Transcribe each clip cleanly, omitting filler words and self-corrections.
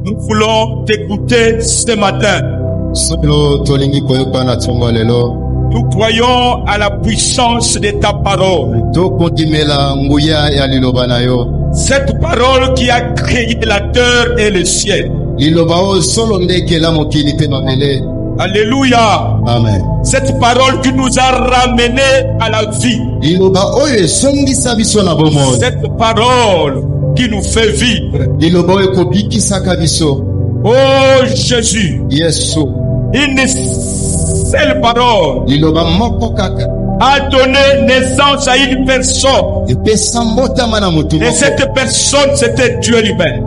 Nous voulons t'écouter ce matin. Nous croyons à la puissance de ta parole. Cette parole qui a créé la terre et le ciel. Alléluia. Amen. Cette parole qui nous a ramenés à la vie. Cette parole qui nous fait vivre. Oh Jésus. Une seule parole a donné naissance à une personne. Et cette personne, c'était Dieu lui-même.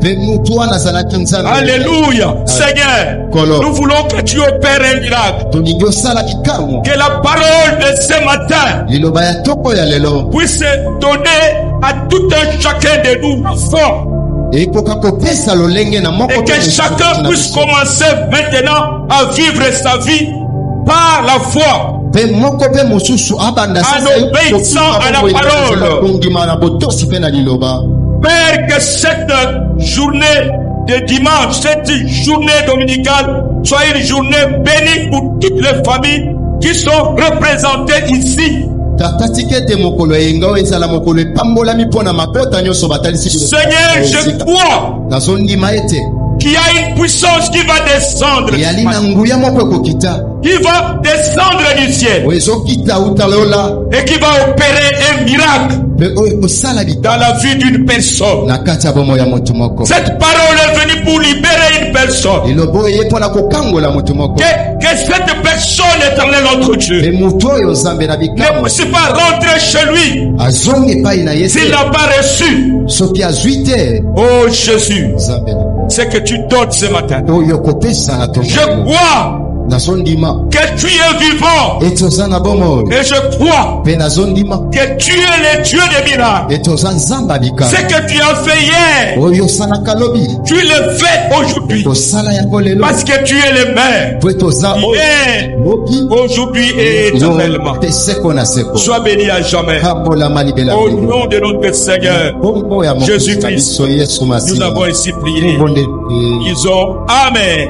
Alléluia. Seigneur, nous voulons que tu opères un miracle. Que la parole de ce matin puisse donner à tout un chacun de nous foi. Et que chacun puisse commencer maintenant à vivre sa vie par la foi. En obéissant à la parole. Père, que cette journée de dimanche, cette journée dominicale, soit une journée bénie pour toutes les familles qui sont représentées ici. Seigneur, je crois qu'il y a une puissance qui va descendre. Qui va descendre du ciel. Et qui va opérer un miracle dans la vie d'une personne. Cette parole est venue pour libérer une personne. Que cette personne, éternel notre Dieu, ne puisse pas rentrer chez lui s'il n'a pas reçu. Oh Jésus, c'est que tu donnes ce matin. Je crois que tu es vivant. Et je crois que tu es le Dieu des miracles. Ce que tu as fait hier, tu le fais aujourd'hui. Parce que tu es le même. Hier, aujourd'hui et éternellement. Sois béni à jamais. Au nom de notre Seigneur Jésus-Christ, nous avons ainsi prié. Disons Amen.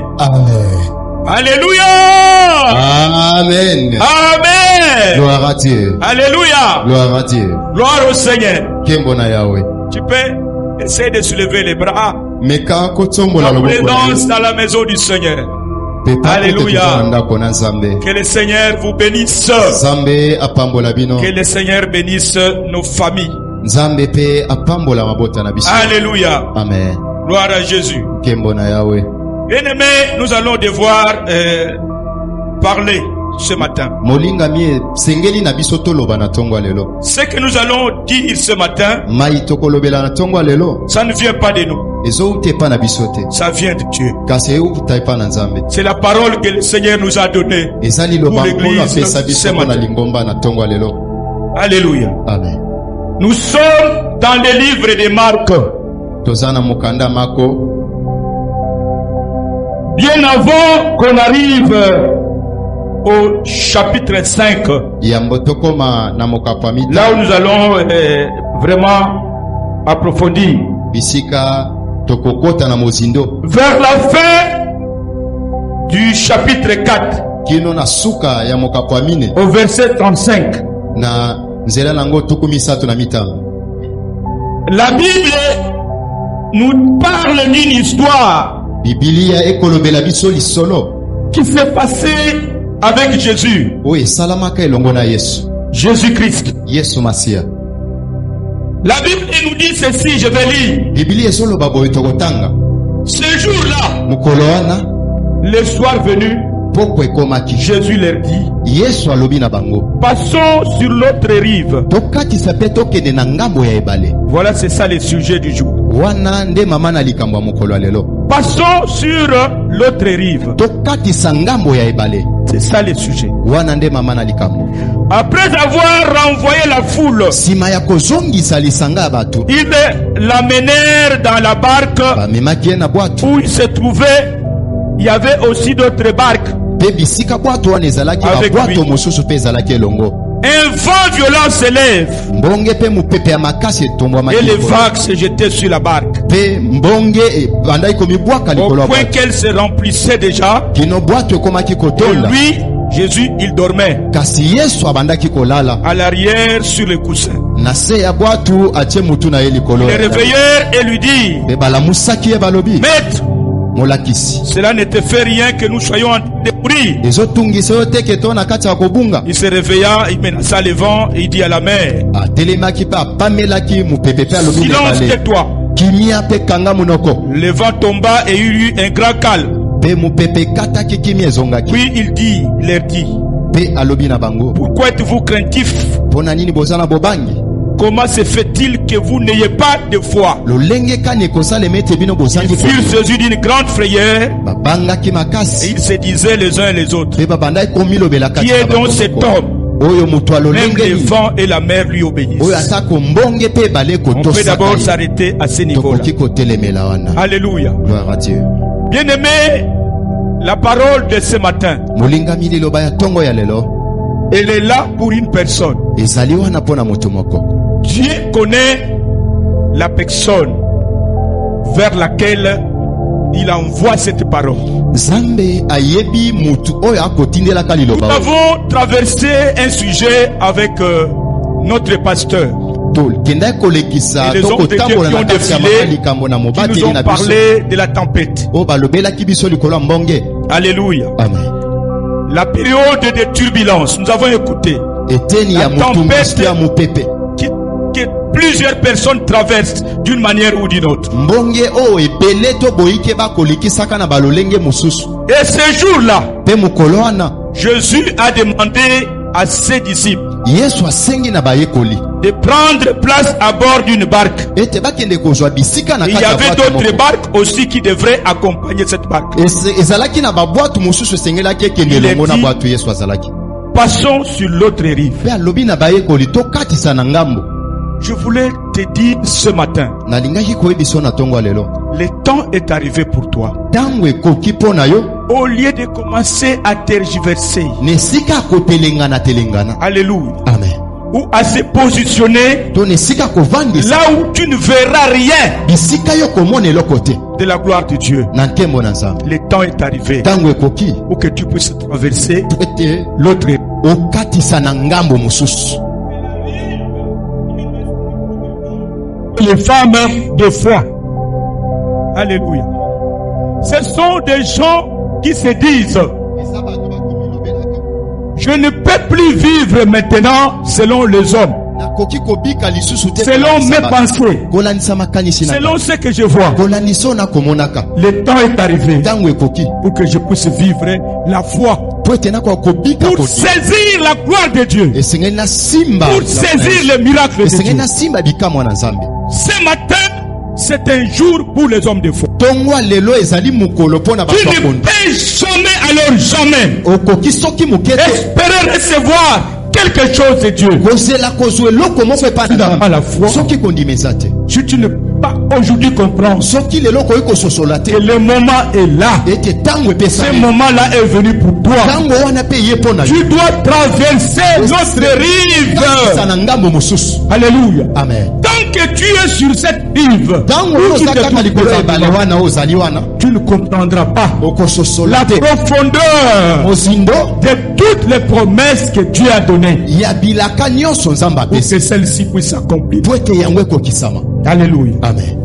Alléluia. Amen. Amen. Gloire à Dieu. Alléluia. Gloire à Dieu. Gloire au Seigneur. Yahweh. Tu peux essayer de soulever les bras. Ta présence dans la maison du Seigneur. Alléluia. Que le Seigneur vous bénisse. Que le Seigneur bénisse nos familles. Alléluia. Amen. Gloire à Jésus. Bien-aimés, nous allons devoir parler ce matin. Ce que nous allons dire ce matin, ça ne vient pas de nous. Ça vient de Dieu. C'est la parole que le Seigneur nous a donnée pour l'église ce matin. Alléluia. Amen. Nous sommes dans le livre de Marc. Bien avant qu'on arrive au chapitre 5, là où nous allons vraiment approfondir, vers la fin du chapitre 4, au verset 35, la Bible nous parle d'une histoire qui s'est passé avec Jésus. Jésus-Christ. La Bible nous dit ceci, je vais lire. Ce jour-là, le soir venu, Jésus leur dit, passons sur l'autre rive. Voilà, c'est ça le sujet du jour. Passons sur l'autre rive. C'est ça le sujet. Après avoir renvoyé la foule, ils l'amenèrent dans la barque où il se trouvait. Il y avait aussi d'autres barques avec lui. Un vent violent s'élève. mbonge pe mupepe ya makasi etombwama Et les vagues se jetaient sur la barque. pe mbonge ebandaki komibwaka Au likolo ya point bwato qu'elle se remplissait déjà. kino bwato ekomaki Et kotonda lui, Jésus, il dormait kasi yesu abandaki kolala à l'arrière sur le coussin. na se ya bwato atie mutu na ye likolo Les réveillèrent et lui dit, pe balamusaki ye balobi Maître, molakisi cela ne te fait rien que nous soyons en train de mourir. ezotungisa yo te ke to na kati ya kobunga Il se réveilla, il menaça le vent et il dit à la mer, atelemaki mpe apamelaki mopepe mpe alobi silence, lebale tais-toi. kimia mpe kanga monoko Le vent tomba et il y eut un grand calme. mpe mopepe ekataki kimia ezongaki Puis il leur dit, mpe alobi na bango pourquoi êtes-vous craintifs? mpo na nini boza na bobangi Comment se fait-il que vous n'ayez pas de foi? lolenge kani ekosalema ete bino Ils bozangi furent saisis d'une grande frayeur babangaki et makasi ils se disaient les uns les autres, mpe babandaki komilobela qui kati est na donc bango cet moko. homme? oyo moto ya Même lolenge les nini vents et la mer lui obéissent. oyo atako mbonge mpe ebale On peut d'abord kotosaka ye s'arrêter à ce niveau-là. tokoki kotelemela wana Alléluia. gloire à Dieu Bien-aimé, la parole de ce matin, molingami liloba ya ntongo ya lelo elle est là pour une personne. ezali wana mpo na moto moko Dieu connaît la personne vers laquelle il envoie cette parole. nzambe ayebi mutu oyo akotindelaka Nous liloba oyo. avons traversé un sujet avec notre pasteur tokendaki kolekisa et les to hommes de Dieu kotambola qui na ont kati ya défilé, likambo na qui nous mobateli ont na biso parlé de la tempête. oyo balobelaki biso likolo ya mbonge Alléluia. amen La période de turbulence, nous avons écouté, eteni ya La motumbusi ya mopepe que plusieurs personnes traversent d'une manière ou d'une autre. mbonge oyo ebele to boyike bakolekisaka na balolenge mosusu Et ce jour-là, mpe mokolo wana Jésus a demandé à ses disciples yesu asengi na bayekoli de prendre place à bord d'une barque. ete bakende kozwa bisika na Il y kati ya avait bwato d'autres moko barques aussi qui devraient accompagner cette barque. ezalaki na babwato mosusu esengelaki ekende Il est elongo na dit- bwato yesu azalaki Passons sur l'autre rive. mpe alobi na bayekoli tokatisa na ngambo Je voulais te dire ce matin, nalingaki koyebiso na ntongo ya lelo le temps est arrivé pour toi. ntango ekoki mpo na yo Au lieu de commencer à tergiverser, na esika akotelengana alléluia, amen ou à se positionner to na esika kovandisa là où tu ne verras rien bisika yo komona eloko te de la gloire de Dieu. na nkembo na nzambe Le temps est arrivé ntango ekoki pour que tu puisses traverser ete l'autre rive. okatisa na ngambo mosusu Les femmes de foi. Alléluia. Ce sont des gens qui se disent, je ne peux plus vivre maintenant selon les hommes, nakoki kobika lisusu te selon mes pensées, kolandisa makanisi na selon ce que je vois. kolandisa oyo nakomonaka Le temps est arrivé ntango ekoki pour que je puisse vivre la foi, po ete nakoka kobika pour koti saisir la gloire de Dieu, esengeli na simba pour saisir le miracle de esengeli Dieu. na simba bikamwa na nzambe Ce matin, c'est un jour pour les hommes de foi. ntongo ya lelo ezali mokolo mpo na Tu bato ya ne kondo peux jamais, alors jamais, okoki soki moke te espérer recevoir quelque chose de Dieu. kozela kozwa eloko moko epa Tu n'as pas la foi. soki kondimisa te Si tu ne peux pas aujourd'hui comprendre soki lelo okoki kososola te que le moment est là, ete ntango ce epesami moment-là est venu pour toi. ntango wana mpe ye mpo na yo Tu dois traverser notre rive. katisa na ngambo mosusu Alléluia. amen Tant que tu es sur cette rive, ntango où oyo tu te oza kaka trouves likolo ya ebale présentement, wana oyo ozali wana tu ne comprendras pas okososola la te profondeur mozindo de toutes les promesses que Dieu a données ya bilaka nyonso nzambe pour apesi que celles-ci puissent s'accomplir. po ete yango ekokisama Alléluia. amen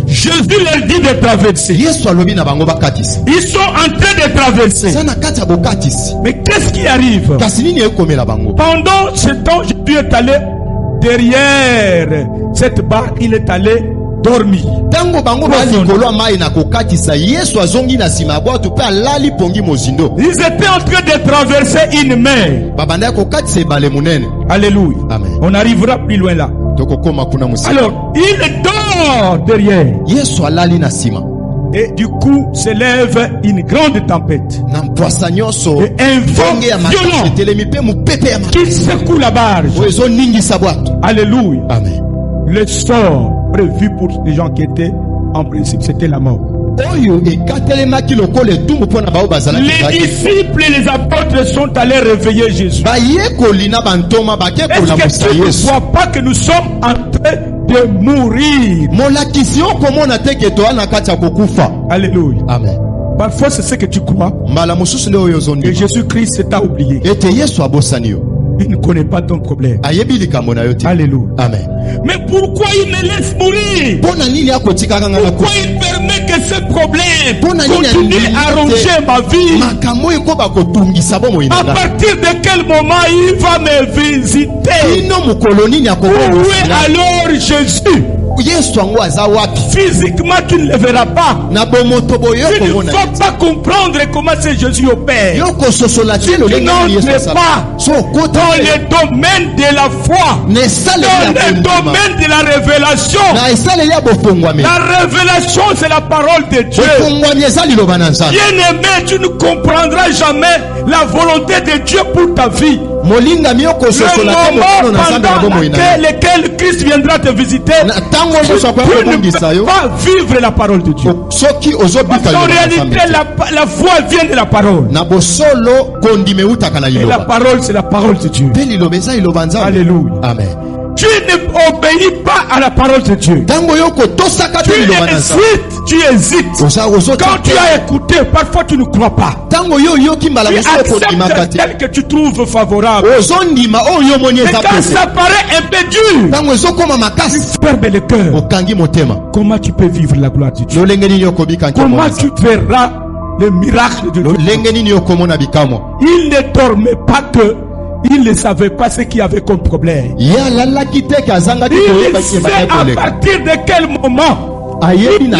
Jésus leur dit de traverser. yesu alobi na bango bakatisa Ils sont en train de traverser. eza na kati ya bokatisi Mais qu'est-ce qui arrive? kasi nini ekomela bango Pendant ce temps, Jésus est allé derrière cette barque, il est allé dormir. ntango bango baa likolo ya mai na kokatisa yesu azongi na nsima ya bwato mpe alali pongi mozindo Ils étaient en train de traverser une mer. babandaki kokatisa ebale monene Alléluia. amen On arrivera plus loin là. tokokoma kuna mosika Alors, il dort derrière. yesu alali na nsima Et du coup, s'élève une grande tempête. na mpwasa nyonso Et un vent bonge ya makasi violent etelemi mpe mopepe ya makasi qui secoue la barge. oyo ezoningisa bwato Alléluia. amen Le sort prévu pour les gens qui étaient en principe, c'était la mort. Les disciples et les apôtres sont allés réveiller Jésus. Est-ce que tu ne vois pas que nous sommes en train de mourir? Alléluia. Amen. Parfois c'est ce que tu crois. Et Jésus-Christ t'a oublié. Il ne connaît pas ton problème. Alléluia. Amen. Mais pourquoi il me laisse mourir? Pourquoi il permet que ce problème continue à ronger ma vie? À partir de quel moment il va me visiter? Où est alors Jésus? Physiquement tu ne le verras pas. Tu ne vas pas comprendre comment ce Jésus opère. Tu n'entres pas dans le domaine de la foi, dans le domaine de la révélation. La révélation, c'est la parole de Dieu. Bien-aimé, tu ne comprendras jamais la volonté de Dieu pour ta vie. Le moment pendant lequel Christ viendra te visiter, tu ne peux pas vivre la parole de Dieu. Parce qu'en réalité, la foi vient de la parole. Et la parole, c'est la parole de Dieu. Alléluia. Amen. Tu n'obéis pas à la parole de Dieu. Tu hésites. Quand tu as écouté, parfois tu ne crois pas. Tu acceptes tel que tu trouves favorable. Et quand ça paraît un peu dur, tu fermes le cœur. Comment tu peux vivre la gloire de Dieu? Comment tu verras le miracle de Dieu? Il ne dormait pas que il ne savait pas ce qu'il avait comme problème. Il sait à partir de quel moment il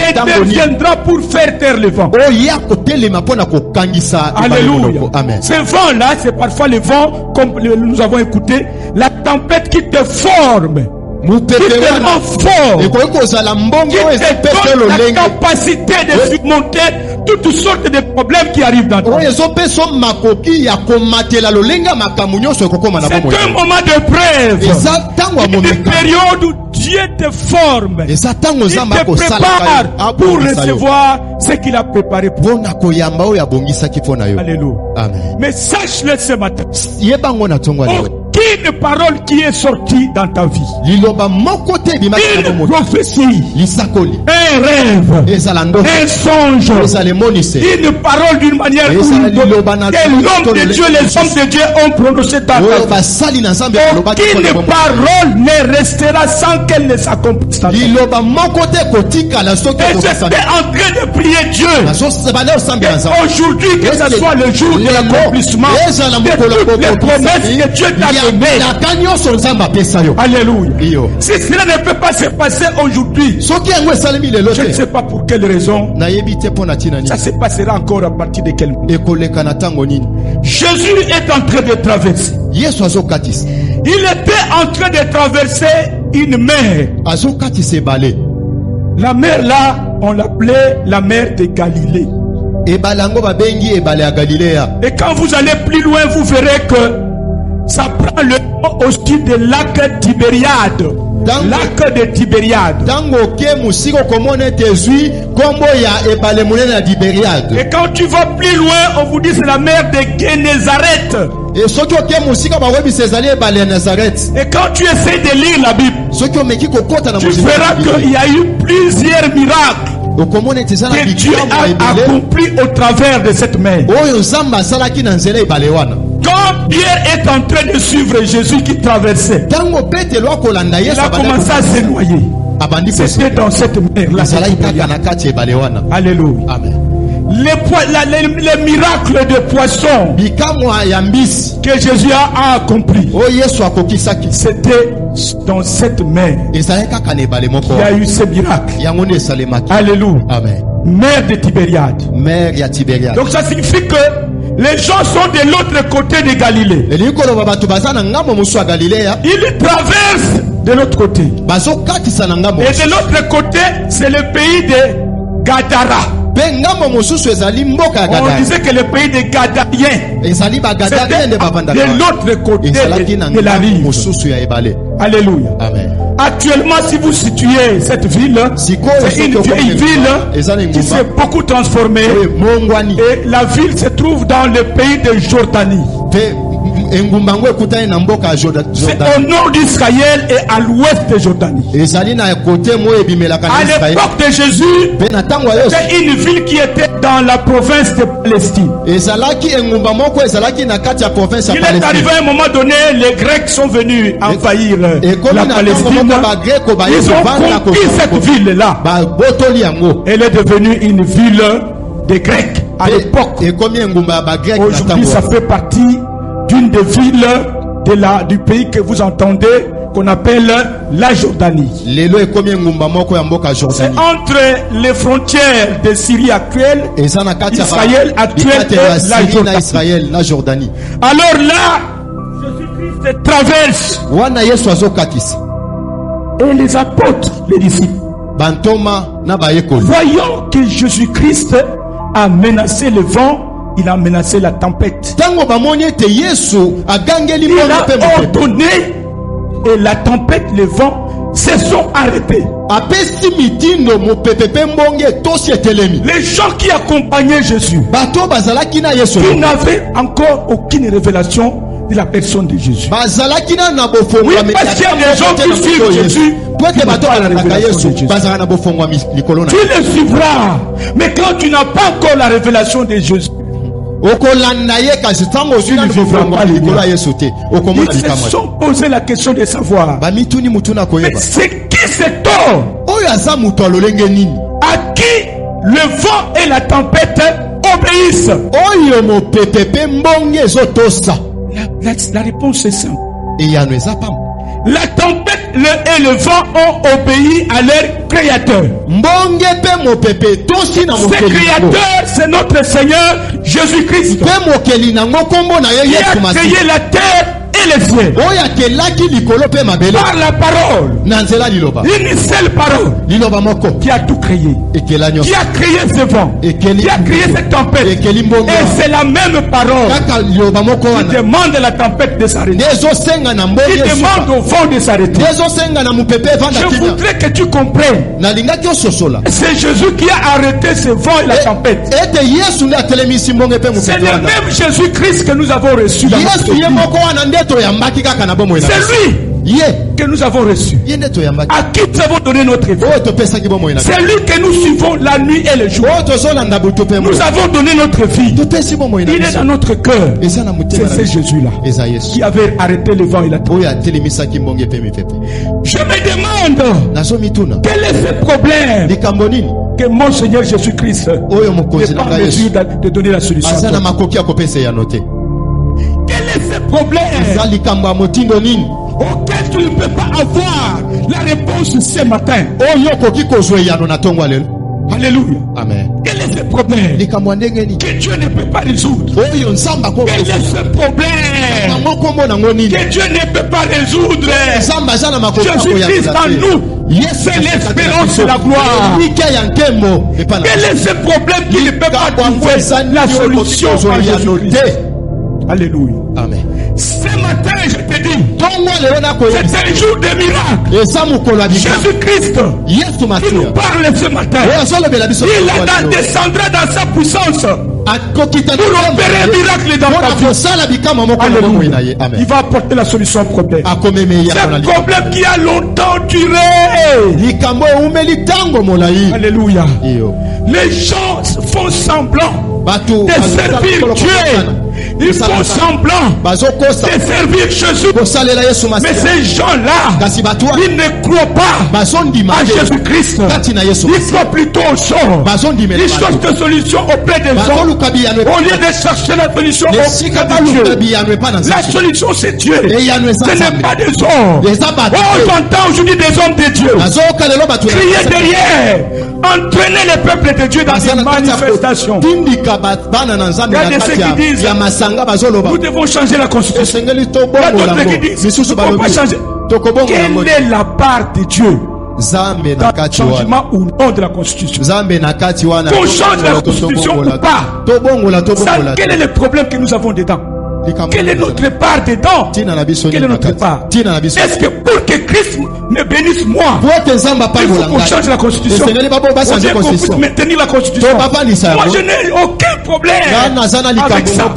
deviendra pour faire taire le vent. Alléluia. Ce vent-là, c'est parfois le vent, comme nous avons écouté, la tempête qui te forme. Qui te rend fort, qui te donne la capacité de surmonter toutes sortes de problèmes qui arrivent dans ta vie. C'est un moment de preuve, une période où Dieu te forme, il te prépare pour recevoir ce qu'il a préparé pour toi. Alléluia. Mais sache-le ce matin, aucune parole qui est sortie dans ta vie, une prophétie, un rêve, un songe, une parole d'une manière ou d'une autre, que l'homme de Dieu, les hommes de Dieu ont prononcé dans ta vie, aucune parole ne restera sans qu'elle ne s'accomplisse. Et j'étais en train de prier Dieu aujourd'hui, que ce soit le jour de l'accomplissement de toutes les promesses que Dieu t'a données. Alléluia. Si cela ne peut pas se passer aujourd'hui, je ne sais pas pour quelle raison ça se passera encore à partir de quel moment. Jésus est en train de traverser. Il était en train de traverser une mer. La mer là, on l'appelait la mer de Galilée. Et quand vous allez plus loin, vous verrez que ça prend le nom aussi de lac Tibériade. Lac de Tibériade. Et quand tu vas plus loin, on vous dit c'est la mer de Génézareth. Et quand tu essaies de lire la Bible, tu verras qu'il y a eu plusieurs miracles que Dieu a accompli au travers de cette mer. Quand Pierre est en train de suivre Jésus qui traversait, il a commencé à se noyer. C'était dans cette mer-là. Alléluia. Amen. Les miracles de poissons que Jésus a accompli, c'était dans cette mer. Il y a eu ces miracles. Alléluia. Amen. Mer de Tibériade. Donc ça signifie que les gens sont de l'autre côté de Galilée. Ils traversent de l'autre côté. Et de l'autre côté, c'est le pays de Gadara. On disait que le pays des Gadariens, c'était de l'autre côté de la rive. Alléluia. Amen. Actuellement, si vous situez cette ville, c'est une vieille ville qui s'est beaucoup transformée. Et la ville se trouve dans le pays de Jordanie. C'est au nord d'Israël et à l'ouest de Jordanie. À l'époque de Jésus, c'était une ville qui était dans la province de Palestine. Il est arrivé à un moment donné, les Grecs sont venus envahir la Palestine. Ils ont conquis cette ville-là. Elle est devenue une ville des Grecs à l'époque. Aujourd'hui, ça fait partie d'une des villes du pays que vous entendez, qu'on appelle la Jordanie. C'est entre les frontières de Syrie actuelle, Israël actuel et la Jordanie. Alors là, Jésus-Christ traverse. Et les apôtres, les disciples, voyant que Jésus-Christ a menacé le vent, il a menacé la tempête. Il a ordonné et la tempête, le vent se sont arrêtés. Les gens qui accompagnaient Jésus, ils n'avaient encore aucune révélation de la personne de Jésus. Oui, parce qu'il y a des gens qui suivent Jésus. Tu le suivras, mais quand tu n'as pas encore la révélation de Jésus, ils se sont posé la question de savoir, mais c'est qui cet homme à qui le vent et la tempête obéissent? La réponse est simple. La tempête et le vent ont obéi à leur créateur. Ce créateur, c'est notre Seigneur Jésus-Christ, qui a créé la terre et les cieux par la parole, une seule parole, qui a tout créé, qui a créé ce vent, qui a créé cette tempête. Et c'est la même parole qui demande à la tempête de s'arrêter, qui demande au vent de s'arrêter. Je voudrais que tu comprennes, c'est Jésus qui a arrêté ce vent et la tempête. C'est le même Jésus-Christ que nous avons reçu dans notre vie. C'est lui que nous avons reçu, à qui nous avons donné notre vie. C'est lui que nous suivons la nuit et le jour. Nous avons donné notre vie. Il est dans notre cœur. C'est ce Jésus-là qui avait arrêté le vent et la tempête. Je me demande, quel est ce problème que mon Seigneur Jésus-Christ n'est pas en mesure de donner la solution. Quel est ce problème auquel tu ne peux pas avoir la réponse ce matin? Alléluia. Amen. Quel est ce problème que Dieu ne peut pas résoudre? Quel est ce problème que Dieu ne peut pas résoudre? Jésus-Christ en nous, c'est l'espérance et la gloire. Quel est ce problème qui ne peut pas trouver la solution à Jésus-Christ? Alléluia. Amen. Ce matin, je te dis, c'est un jour de miracle. Jésus-Christ, il nous parle ce matin. Il descendra dans sa puissance pour opérer un miracle dans ta vie. Alléluia. Il va apporter la solution au problème. C'est un problème qui a longtemps duré. Alléluia. Les gens font semblant de servir Dieu. Ils font semblant de servir Jésus. Mais ces gens-là, ils ne croient pas à Jésus-Christ. Ils croient plutôt aux gens. Ils cherchent des solutions auprès des gens, au lieu de chercher la solution auprès de Dieu. La solution, c'est Dieu. Ce n'est pas des hommes. Oh, j'entends aujourd'hui des hommes de Dieu crier derrière, entraîner le peuple de Dieu dans une manifestation. Il y a de ceux qui disent, nous devons changer la constitution. Il y a d'autres qui disent, nous ne pouvons pas changer. Quelle est la part de Dieu dans le changement ou non de la constitution? Qu'on change la constitution ou pas? Quel est le problème que nous avons dedans? Quelle est notre part dedans? Quelle est notre part? Est-ce que pour que Christ me bénisse moi, il faut qu'on change la constitution? On dit qu'on puisse maintenir la constitution. Moi je n'ai aucun problème avec ça.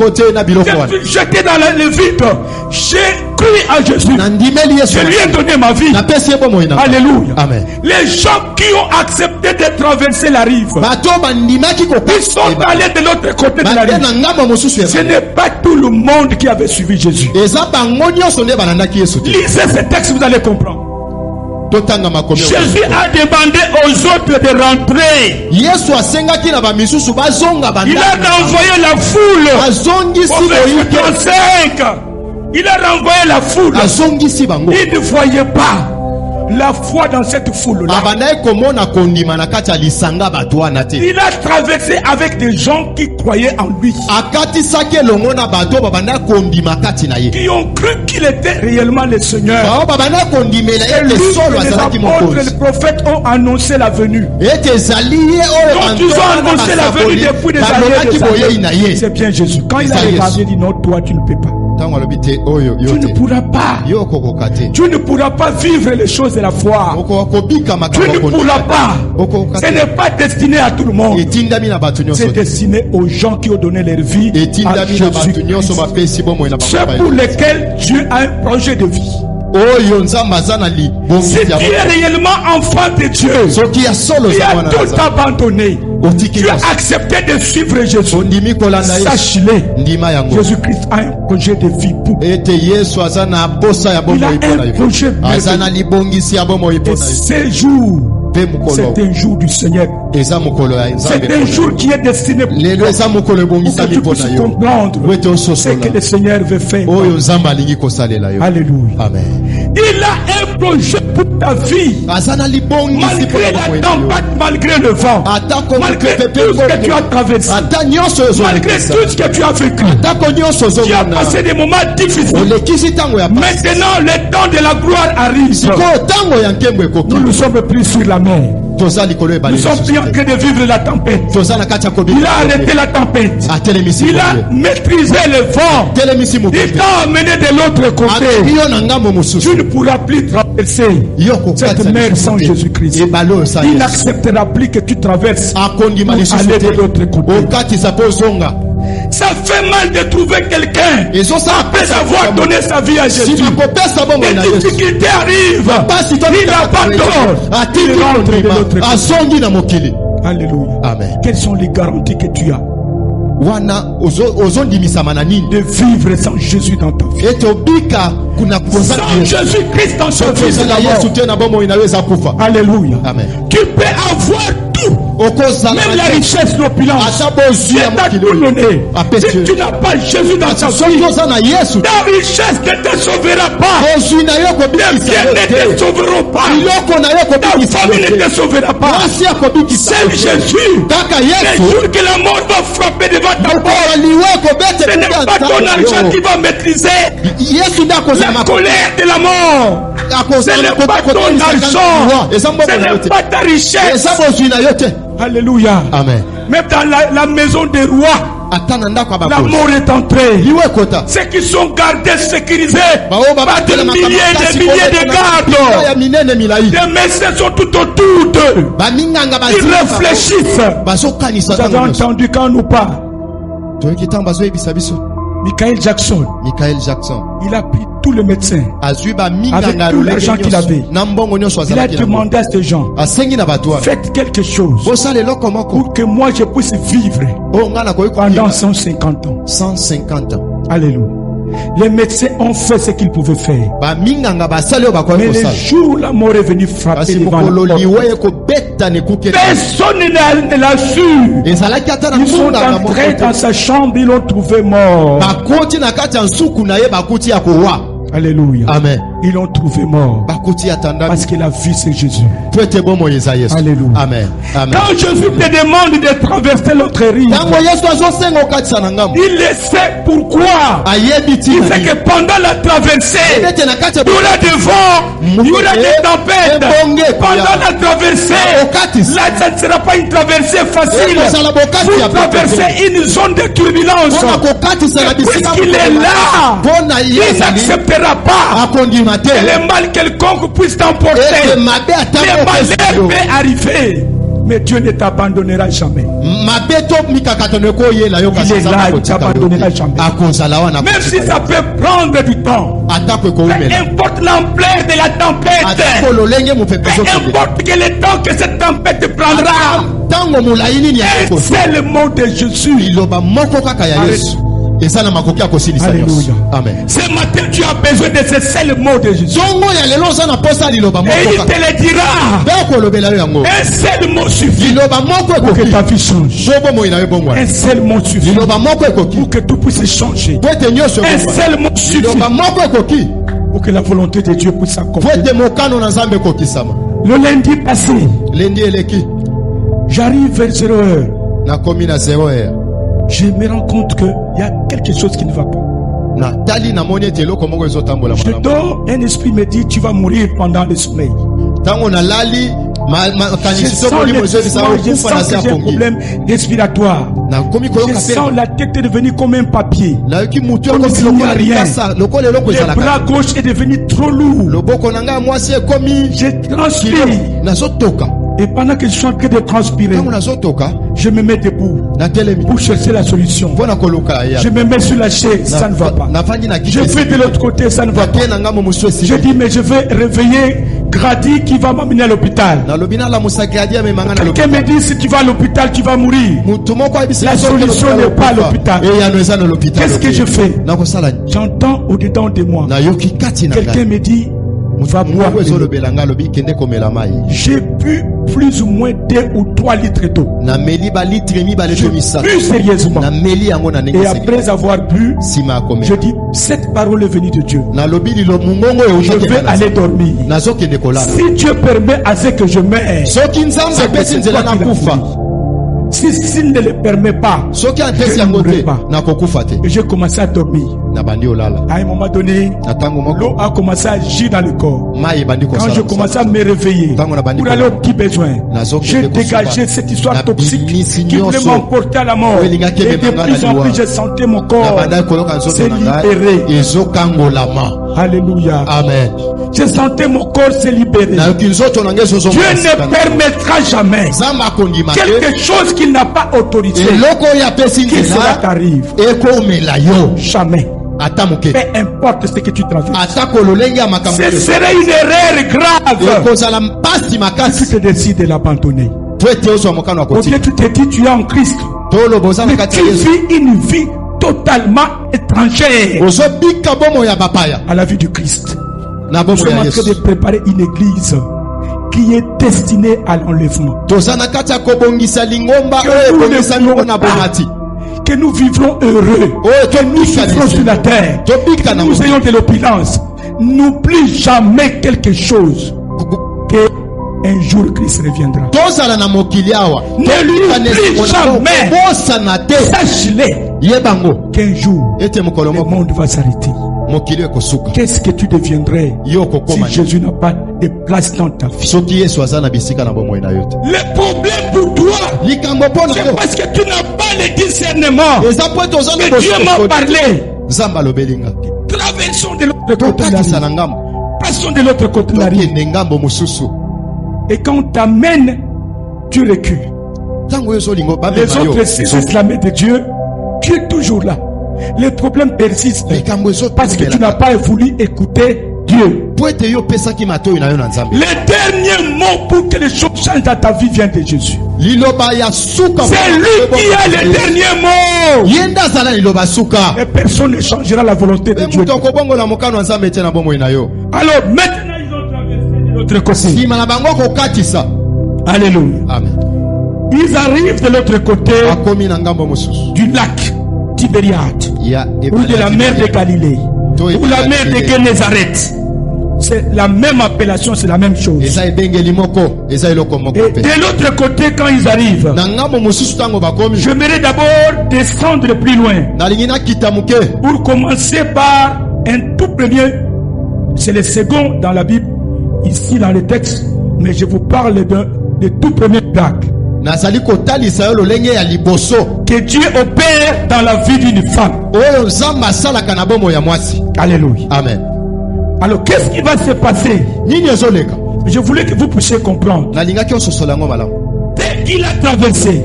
J'étais dans le vide. J'ai cru à Jésus. Je lui ai donné ma vie. Alléluia. Amen. Les gens qui ont accepté de traverser la rive, ils sont allés de l'autre côté de la rive. Ce n'est pas tout le monde qui avait suivi Jésus. Lisez ce texte, vous allez comprendre. Jésus a demandé aux autres de rentrer. Il a renvoyé la foule. Au verset 35, il a renvoyé la foule. Il ne voyait pas la foi dans cette foule-là. Il a traversé avec des gens qui croyaient en lui, qui ont cru qu'il était réellement le Seigneur. Et lui, les apôtres et les prophètes ont annoncé la venue. Donc ils ont annoncé la venue depuis des années. C'est bien Jésus. Quand il a regardé, il dit non, toi tu ne peux pas. Tu ne pourras pas. Tu ne pourras pas vivre les choses de la foi. Tu ne pourras pas. Ce n'est pas destiné à tout le monde. C'est destiné aux gens qui ont donné leur vie à Jésus-Christ. C'est pour lesquels Dieu a un projet de vie. Si tu es réellement enfant de Dieu, tu as tout abandonné, tu as accepté de suivre Jésus, sache-le, Jésus-Christ a un projet de vie pour vous. Il a un projet merveilleux. Et ce jour, c'est un jour du Seigneur. C'est un jour qui est destiné pour que tu puisses comprendre ce que le Seigneur veut faire. Alléluia. Amen. Il a un projet pour ta vie. Malgré la tempête, malgré le vent, malgré tout ce que tu as traversé, malgré tout ce que tu as vécu, tu as passé des moments difficiles. Maintenant, le temps de la gloire arrive. Nous ne sommes plus sur la mer. Nous sommes plus en train de vivre la tempête. Il a arrêté la tempête. Il a maîtrisé le vent. Il t'a amené de l'autre côté. Tu ne pourras plus traverser cette mer sans Jésus-Christ. Il n'acceptera plus que tu traverses pour aller de l'autre côté. Ça fait mal de trouver quelqu'un après avoir donné sa vie à Jésus. Les difficultés arrivent. Il abandonne. Il rentre de l'autre côté. Alléluia. Amen. Quelles sont les garanties que tu as de vivre sans Jésus dans ta vie? Sans Jésus-Christ dans ta vie. Alléluia. Amen. Tu peux avoir tout. Même la richesse, l'opulence. Dieu t'a tout donné. Si tu n'as pas Jésus dans ta vie, ta richesse ne te sauvera pas. Tes biens ne te sauveront pas. Ta famille ne te sauvera pas. C'est Jésus. Le jour que la mort va frapper devant ta porte, ce n'est pas ton argent qui va maîtriser la colère de la mort. Ce n'est pas ton argent. Ce n'est pas ta richesse. Alléluia. Amen. Même dans la maison des rois, la mort est entrée. Ceux qui sont gardés, sécurisés par des milliers et des milliers de gardes. Les médecins sont tout autour d'eux. Ils réfléchissent. Vous avez entendu quand nous parle Michael Jackson, il a pris tous les médecins avec tout l'argent qu'il avait. Il a demandé à ces gens, faites quelque chose pour que moi je puisse vivre pendant 150 ans. 150 ans. Alléluia. Les médecins ont fait ce qu'ils pouvaient faire. Mais le jour où la mort est venue frapper devant la porte, personne ne l'a su. Ils sont entrés dans sa chambre, ils l'ont trouvé mort. Alléluia. Amen. Ils l'ont trouvé mort. Parce qu'il a vu c'est Jésus. Alléluia. Amen. Amen. Quand Jésus te demande de traverser l'autre rive, il le sait pourquoi. Il sait que pendant la traversée, il y aura des vents, il y aura des tempêtes. Pendant la traversée, là, ça ne sera pas une traversée facile. Vous traversez une zone de turbulence. Puisqu'il est là, il n'acceptera pas que le mal quelconque puisse t'emporter. Le malheur peut arriver, mais Dieu ne t'abandonnera jamais. Il est là, il ne t'abandonnera jamais. Même si ça peut prendre du temps, peu importe l'ampleur de la tempête, peu importe que le temps que cette tempête prendra, un seul mot de Jésus. Amen. Ce matin, tu as besoin de ce seul mot de Jésus. Et il te le dira. Un seul mot suffit pour que ta vie change. Un seul mot suffit pour que tout puisse changer. Un seul mot suffit pour que la volonté de Dieu puisse s'accomplir. Le lundi passé, j'arrive vers 0h. Je me rends compte qu'il y a quelque chose qui ne va pas. Je dors, un esprit me dit tu vas mourir pendant le sommeil. Je sens que j'ai un problème respiratoire. Je sens la tête est devenue comme un papier. Comme s'il n'y a rien. Le bras gauche est devenu trop lourd. Je transpire. Et pendant que je suis en train de transpirer, je me mets debout pour chercher la solution. Je me mets sur la chaise, ça ne va pas. Je vais de l'autre côté, ça ne va pas. Je dis mais je vais réveiller Grady qui va m'amener à l'hôpital. Quelqu'un me dit si tu vas à l'hôpital, tu vas mourir. La solution n'est pas à l'hôpital. Qu'est-ce que je fais? J'entends au-dedans de moi. Quelqu'un me dit va boire. J'ai bu plus ou moins 2 ou 3 litres d'eau. Plus sérieusement. Et après avoir bu, je dis cette parole est venue de Dieu. Je vais aller dormir. Si Dieu permet à ce que je meure, si s'il ne le permet pas, je ne mourrai pas. Et j'ai commencé à dormir. À un moment donné, l'eau a commencé à agir dans le corps. Quand je commençais à me réveiller pour aller aux petits besoins, j'ai dégagé cette histoire toxique qui voulait m'emporter à la mort. Et de plus en plus, je sentais mon corps se libérer. Alléluia. Amen. Je sentais mon corps se libérer. Dieu ne permettra jamais quelque chose qu'il n'a pas autorisé que cela t'arrive. Jamais. Peu importe ce que tu traverses, ce serait une erreur grave si tu décides de l'abandonner. Au lieu tu te dis tu es en Christ, mais tu vis une vie totalement étrangère à la vie du Christ. Nous sommes en train de préparer une église qui est destinée à l'enlèvement. Que nous vivrons heureux, que nous vivrons sur la terre, que nous ayons de l'opulence. N'oublie jamais quelque chose, que un jour Christ reviendra. Ne l'oublie jamais. Sache-le qu'un jour le monde va s'arrêter. Qu'est-ce que tu deviendrais si Jésus n'a pas de place dans ta vie? Le problème pour toi, c'est parce que tu n'as pas le discernement. Mais Dieu m'a parlé. Traversons de l'autre côté de la rive. Passons de l'autre côté de la rive. Et quand on t'amène, tu recules. Les autres saisissent la main de Dieu. Tu es toujours là. Les problèmes persistent parce que tu n'as pas voulu écouter Dieu. Le dernier mot pour que les choses changent dans ta vie vient de Jésus. C'est lui qui a le dernier mot. Et personne ne changera la volonté de Dieu. Alors maintenant ils ont traversé de l'autre côté. Alléluia. Amen. Ils arrivent de l'autre côté du lac Tibériade, ou de la mer de Galilée, ou la mer de Génézareth. c'est la même appellation, c'est la même chose. Et de l'autre côté, quand ils arrivent, j'aimerais d'abord descendre plus loin pour commencer par un tout premier. C'est le second dans la Bible, ici dans le texte, mais je vous parle de tout premier miracle que Dieu opère dans la vie d'une femme. Alléluia. Amen. Alors qu'est-ce qui va se passer? Je voulais que vous puissiez comprendre. Dès qu'il a traversé,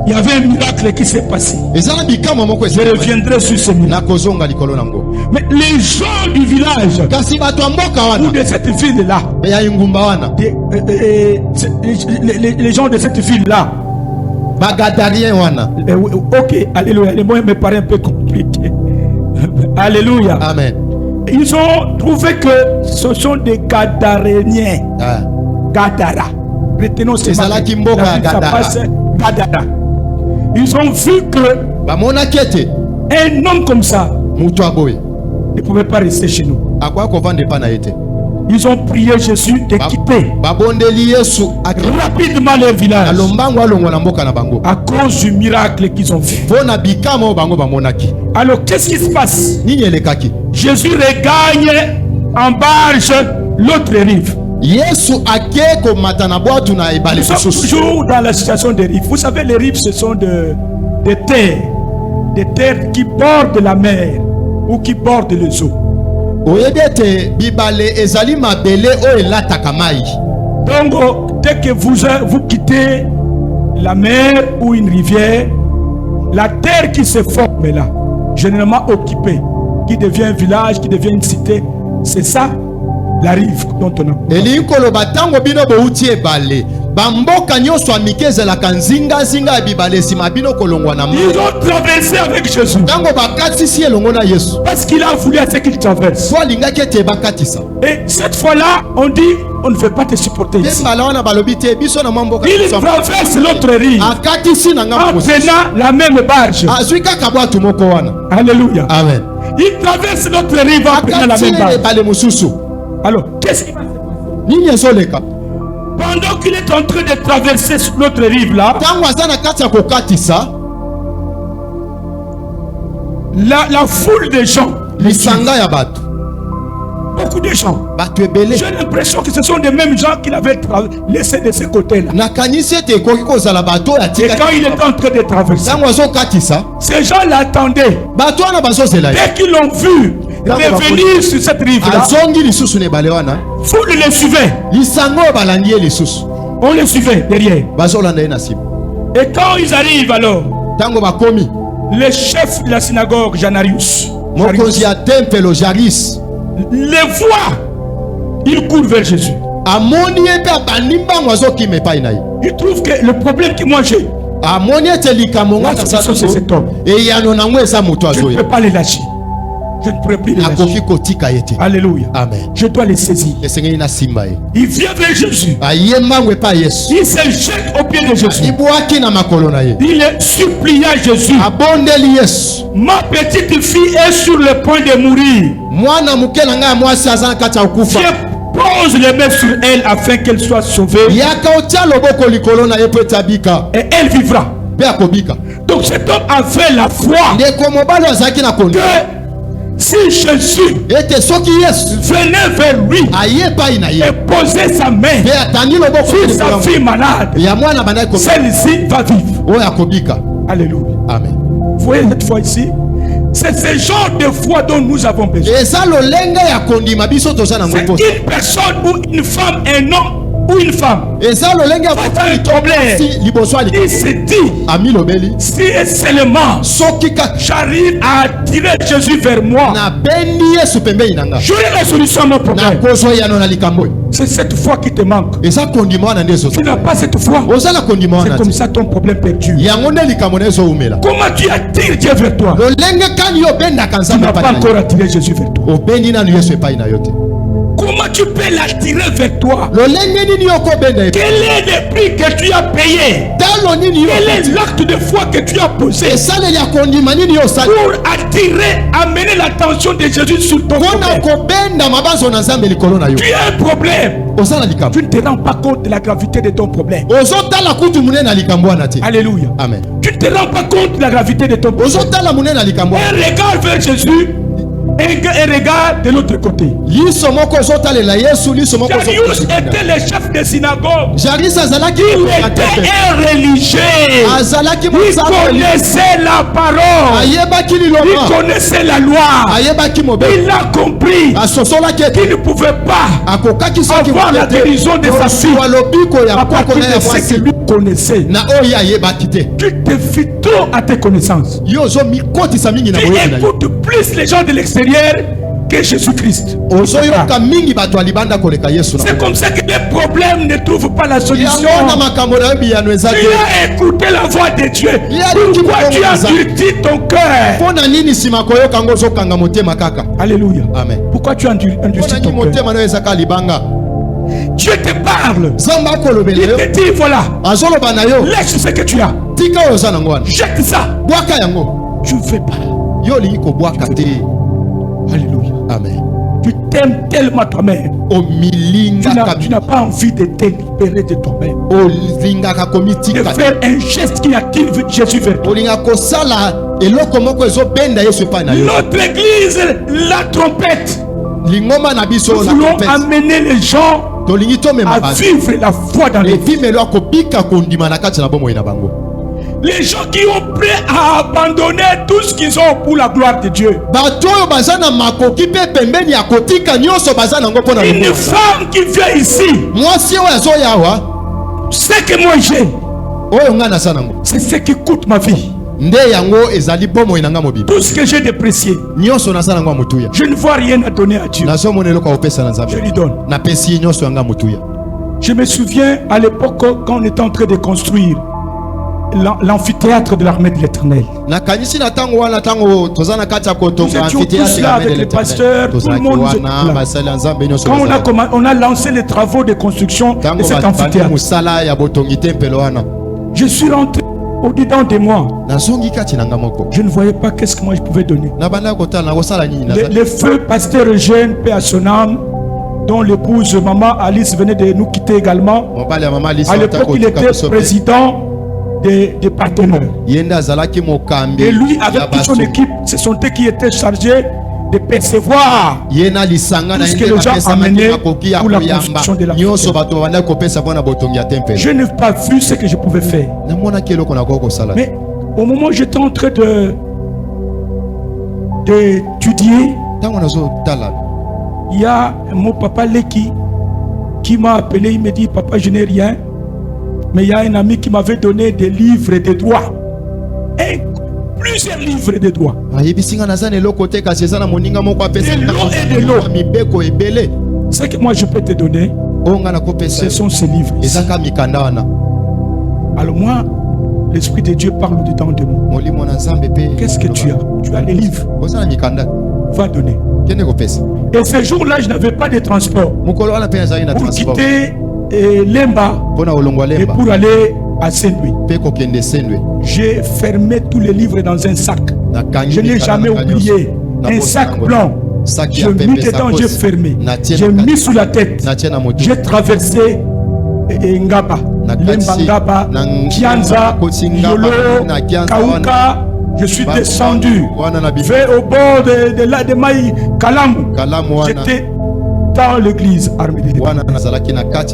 il y avait un miracle qui s'est passé. Je reviendrai sur ce miracle. Mais les gens du village ou de cette ville-là, les gens de cette ville-là, ok, alléluia, les mots me paraissent un peu compliqués. Alléluia. Amen. Ils ont trouvé que ce sont des Gadaréniens. Gadara. Retenons ce mot. Gadara. Ils ont vu que un homme comme ça ne pouvait pas rester chez nous. Ils ont prié Jésus de quitter rapidement leur village à cause du miracle qu'ils ont vu. Alors qu'est-ce qui se passe? Jésus regagne en barge l'autre rive. Nous sommes toujours dans la situation des rives. Vous savez, les rives, ce sont des terres qui bordent la mer ou qui bordent les eaux. Donc, dès que vous quittez la mer ou une rivière, la terre qui se forme là, généralement occupée, qui devient un village, qui devient une cité, c'est ça la rive dont on a. Ils ont traversé avec Jésus parce qu'il a voulu à ce qu'il traverse. Et cette fois-là, on dit on ne veut pas te supporter ici. Il traverse l'autre rive en prenant la même barge. Alléluia. Amen. Il traverse l'autre rive en prenant la même barge. Alors, qu'est-ce qui va se passer? Pendant qu'il est en train de traverser l'autre rive là, la foule de gens, beaucoup de gens, j'ai l'impression que ce sont les mêmes gens qu'il avait laissés de ce côté-là. Et quand il est en train de traverser, ces gens l'attendaient. Dès qu'ils l'ont vu revenir sur cette rive-là, foule les suivait. On les suivait derrière. Et quand ils arrivent alors, le chef de la synagogue, Janarius, les voit, il court vers Jésus. Il trouve que le problème que moi j'ai, c'est cet homme. Je ne peux pas les lâcher. Je ne pourrais plus les lâcher. Alléluia. Amen. Je dois les saisir. Il vient vers Jésus. Il se jette au pied de Jésus. Il supplia Jésus. Ma petite fille est sur le point de mourir. Pose les mains sur elle afin qu'elle soit sauvée. Et elle vivra. Donc cet homme avait la foi que si Jésus venait vers lui et posait sa main sur sa fille malade, celle-ci va vivre. Alléluia. Amen. Vous voyez cette foi ici? C'est ce genre de foi dont nous avons besoin. C'est une personne ou une femme, un homme ou une femme. C'est un problème. Il se dit, si seulement j'arrive à attirer Jésus vers moi, j'aurai la solution à mon problème. C'est cette foi qui te manque. Tu n'as pas cette foi. C'est comme ça ton problème perdure. Comment tu attires Dieu vers toi? Tu n'as pas encore attiré Jésus vers toi. Comment tu peux l'attirer vers toi? Quel est le prix que tu as payé? Quel est l'acte de foi que tu as posé pour attirer, amener l'attention de Jésus sur ton problème? Tu as un problème. Tu ne te rends pas compte de la gravité de ton problème. Alléluia. Amen. Tu ne te rends pas compte de la gravité de ton problème. Un regard vers Jésus, un regard de l'autre côté. Jarius était le chef de synagogue. Il était un religieux. Il connaissait la parole. Il connaissait la loi. Il a compris qu'il ne pouvait pas avoir la dérision de sa fille à partir de ce qu'il lui connaissait. Tu te fies trop à tes connaissances. Tu écoutes plus les gens de l'extérieur que Jésus-Christ. C'est comme ça que les problèmes ne trouvent pas la solution. Tu as écouté la voix de Dieu. Pourquoi tu as endurci ton cœur? Alléluia. Amen. Pourquoi tu as endurci ton cœur? Dieu te parle. Il te dit voilà. Laisse ce que tu as. Jette ça. Tu ne fais pas. Alléluia. Amen. Tu t'aimes tellement toi-même. Tu n'as pas envie de te libérer de toi-même. De faire un geste qui attire Jésus vers toi. Notre église, la trompette. Nous voulons amener les gens à vivre la foi dans les vies. Les gens qui ont prêt à abandonner tout ce qu'ils ont pour la gloire de Dieu. Une femme qui vient ici, ce que moi j'ai, c'est ce qui coûte ma vie. Tout ce que j'ai déprécié, je ne vois rien à donner à Dieu. Je lui donne. Je me souviens à l'époque quand on était en train de construire l'amphithéâtre de l'armée de l'Éternel. Nous étions tous là avec les pasteurs, tout le monde nous était là. Quand on a lancé les travaux de construction de cet amphithéâtre, je suis rentré au-dedans de moi. Je ne voyais pas qu'est-ce que moi je pouvais donner. Le feu pasteur Eugène, paix à son âme, dont l'épouse maman Alice venait de nous quitter également. À l'époque, il était président des partenaires. Et lui, avec toute son équipe, ce sont eux qui étaient chargés de percevoir tout ce que les gens amenaient pour la construction de la maison. Je n'ai pas vu ce que je pouvais faire. Mais au moment où j'étais en train d'étudier, il y a mon papa Leki qui m'a appelé. Il me dit: papa, je n'ai rien, mais il y a un ami qui m'avait donné des livres de droit, plusieurs livres de droit, de l'eau et de l'eau. Ce que moi je peux te donner, ce sont ces livres ici. Alors moi, l'Esprit de Dieu parle dedans de moi. Qu'est-ce que tu as? Tu as les livres. Va donner. Et ce jour-là, je n'avais pas de transport pour quitter Lemba et pour aller à Saint-Louis. J'ai fermé tous les livres dans un sac. Je n'ai jamais oublié. Un sac blanc. J'ai mis dedans, j'ai fermé. J'ai mis sous la tête. J'ai traversé Ngaba, Lemba, Ngaba, Kianza, Yolo, Kauka. Je suis descendu vers au bord de Maï Kalamou. J'étais dans l'église armée de l'Éternel.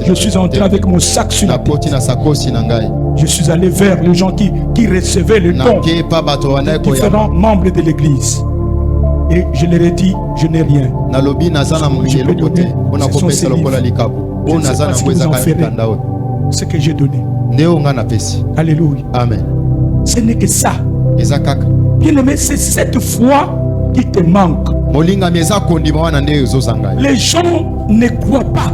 Je suis entré avec mon sac sur la tête. Je suis allé vers les gens qui recevaient le don, les différents membres de l'église. Et je leur ai dit: je n'ai rien. Je peux donner. Ce sont ces livres. Je ne sais pas ce qu'ils ont fait. Ce que j'ai donné. Alléluia. Amen. Ce n'est que ça. Bien-aimé, c'est cette foi qui te manque. Les gens ne croient pas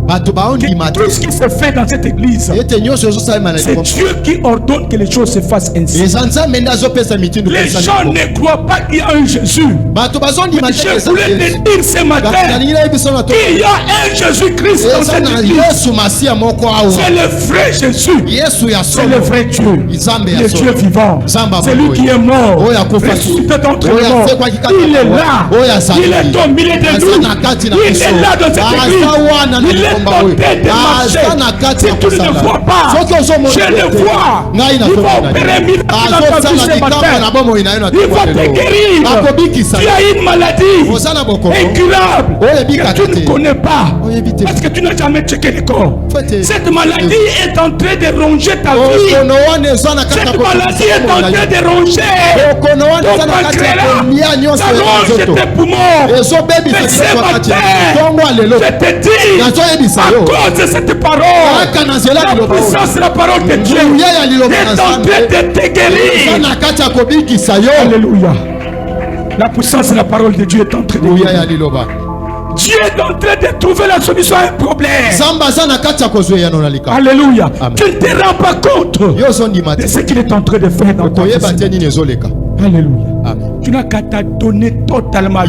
Tout ce qui se fait dans cette église, c'est Dieu qui ordonne que les choses se fassent ainsi. Les gens ne croient pas qu'il y a un Jésus. Mais je voulais te dire ce matin qu'il y a un Jésus-Christ dans cette église. C'est le vrai Jésus. C'est le vrai Dieu. Le Dieu vivant. C'est lui qui est mort. Ressuscité d'entre les morts. Il est là. Il est au milieu de nous. Il est là dans cette église. Il est en train de marcher. Si tu ne le vois pas, je le vois. Il va opérer miracle dans ta vie ce matin. Il va te guérir. Tu as une maladie incurable que tu ne connais pas parce que tu n'as jamais checké le corps. Cette maladie est en train de ronger ta vie. Cette maladie est en train de ronger ton pancréas. Ça ronge tes poumons. Mais ce matin, je te dis, à cause de cette parole, la puissance de la parole de Dieu est en train de te guérir. Alléluia. La puissance de la parole de Dieu est en train de guérir. Dieu est en train de trouver la solution à un problème. Alléluia. Tu ne te rends pas compte de ce qu'il est en train de faire dans ta vie. Alléluia. Amen. Tu n'as qu'à t'adonner totalement.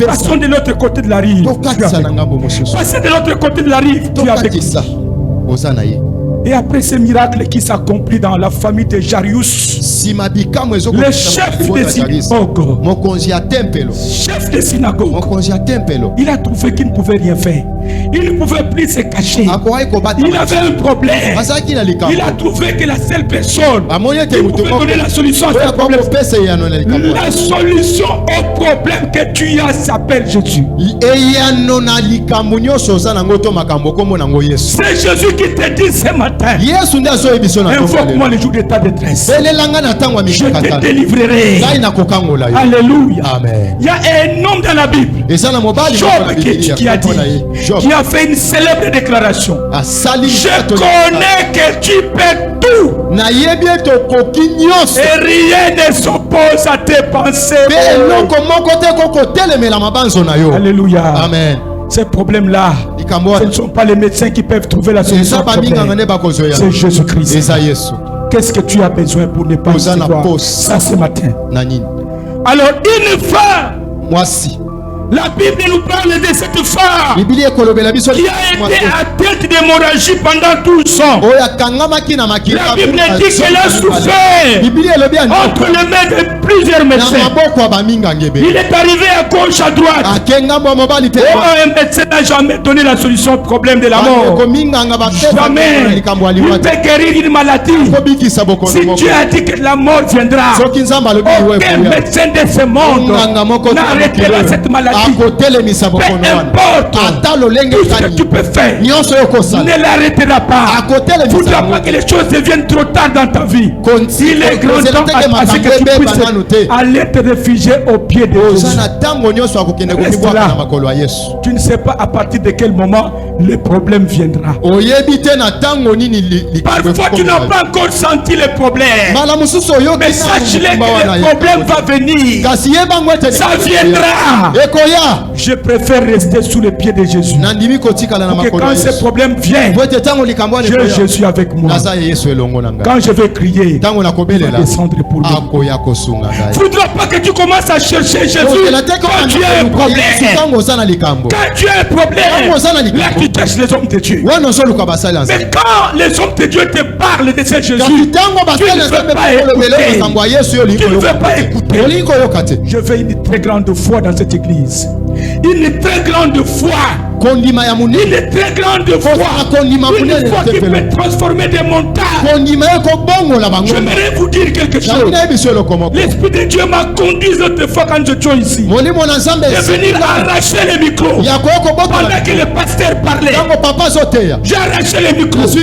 Passons de l'autre côté de la rive. Passez de l'autre côté de la rive. Tu es avec nous. Et après ce miracle qui s'accomplit dans la famille de Jarius, le chef de synagogue, il a trouvé qu'il ne pouvait rien faire. Il ne pouvait plus se cacher. Il avait un problème. Il a trouvé que la seule personne qui pouvait donner la solution à ce problème, la solution au problème que tu as s'appelle Jésus. C'est Jésus qui te dit ce matin, invoque-moi le jour de ta détresse. Je te délivrerai. Alléluia. Amen. Il y a un homme dans la Bible, Job, qui a dit, qui a fait une célèbre déclaration. Je connais que tu peux tout. Et rien ne s'oppose à tes pensées. Alléluia. Amen. Ces problèmes-là, ce ne sont pas les médecins qui peuvent trouver la solution. C'est Jésus-Christ. Qu'est-ce que tu as besoin pour ne pas recevoir ça ce matin? Alors, une femme, la Bible nous parle de cette femme qui a été atteinte d'hémorragie pendant 12 ans. La Bible dit qu'elle a souffert entre les mains de plusieurs médecins. Il est arrivé à gauche, à droite. Un médecin n'a jamais donné la solution au problème de la mort. Jamais. Il peut guérir une maladie. Si Dieu a dit que la mort viendra, aucun médecin de ce monde n'arrêtera cette maladie. Peu importe tout ce que tu peux faire, ne l'arrêtera pas. Il ne faudra pas que les choses deviennent trop tard dans ta vie. Il est grand temps à ce que tu puisses aller te réfugier au pied de Jésus. Reste là. Tu ne sais pas à partir de quel moment le problème viendra. Parfois tu n'as pas encore senti le problème, mais sache-le que le problème va venir. Ça viendra. Je préfère rester sous les pieds de Jésus. Que quand ce problème vient, je suis avec moi. Quand je vais crier, il va descendre pour moi. Il ne faudra pas que tu commences à chercher Jésus quand tu as un problème. Quand tu as un problème, là tu cherches les hommes de Dieu. Mais quand les hommes de Dieu te parlent de ce Jésus, tu ne veux pas écouter. Tu ne veux pas écouter. Je veux une très grande foi dans cette église. Une très grande foi. Une très grande foi. Une foi qui peut transformer des montagnes. J'aimerais vous dire quelque chose. L'Esprit de Dieu m'a conduit l'autre fois quand je suis ici de venir arracher le micro pendant que le pasteur parlait. J'ai arraché le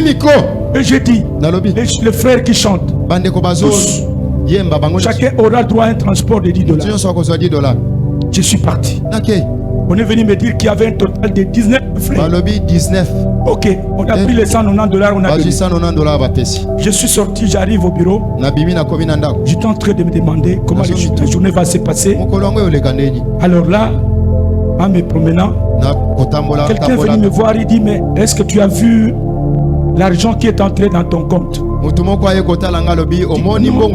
micro et j'ai dit, les frères qui chantent, tous, chacun aura droit à un transport de $10. Je suis parti. On est venu me dire qu'il y avait un total de 19 frères. Ok, on a pris les $190, on a donné. Je suis sorti, j'arrive au bureau. J'étais en train de me demander comment la journée va se passer. Alors là, en me promenant, quelqu'un venu me voir, il dit, mais est-ce que tu as vu l'argent qui est entré dans ton compte? Non,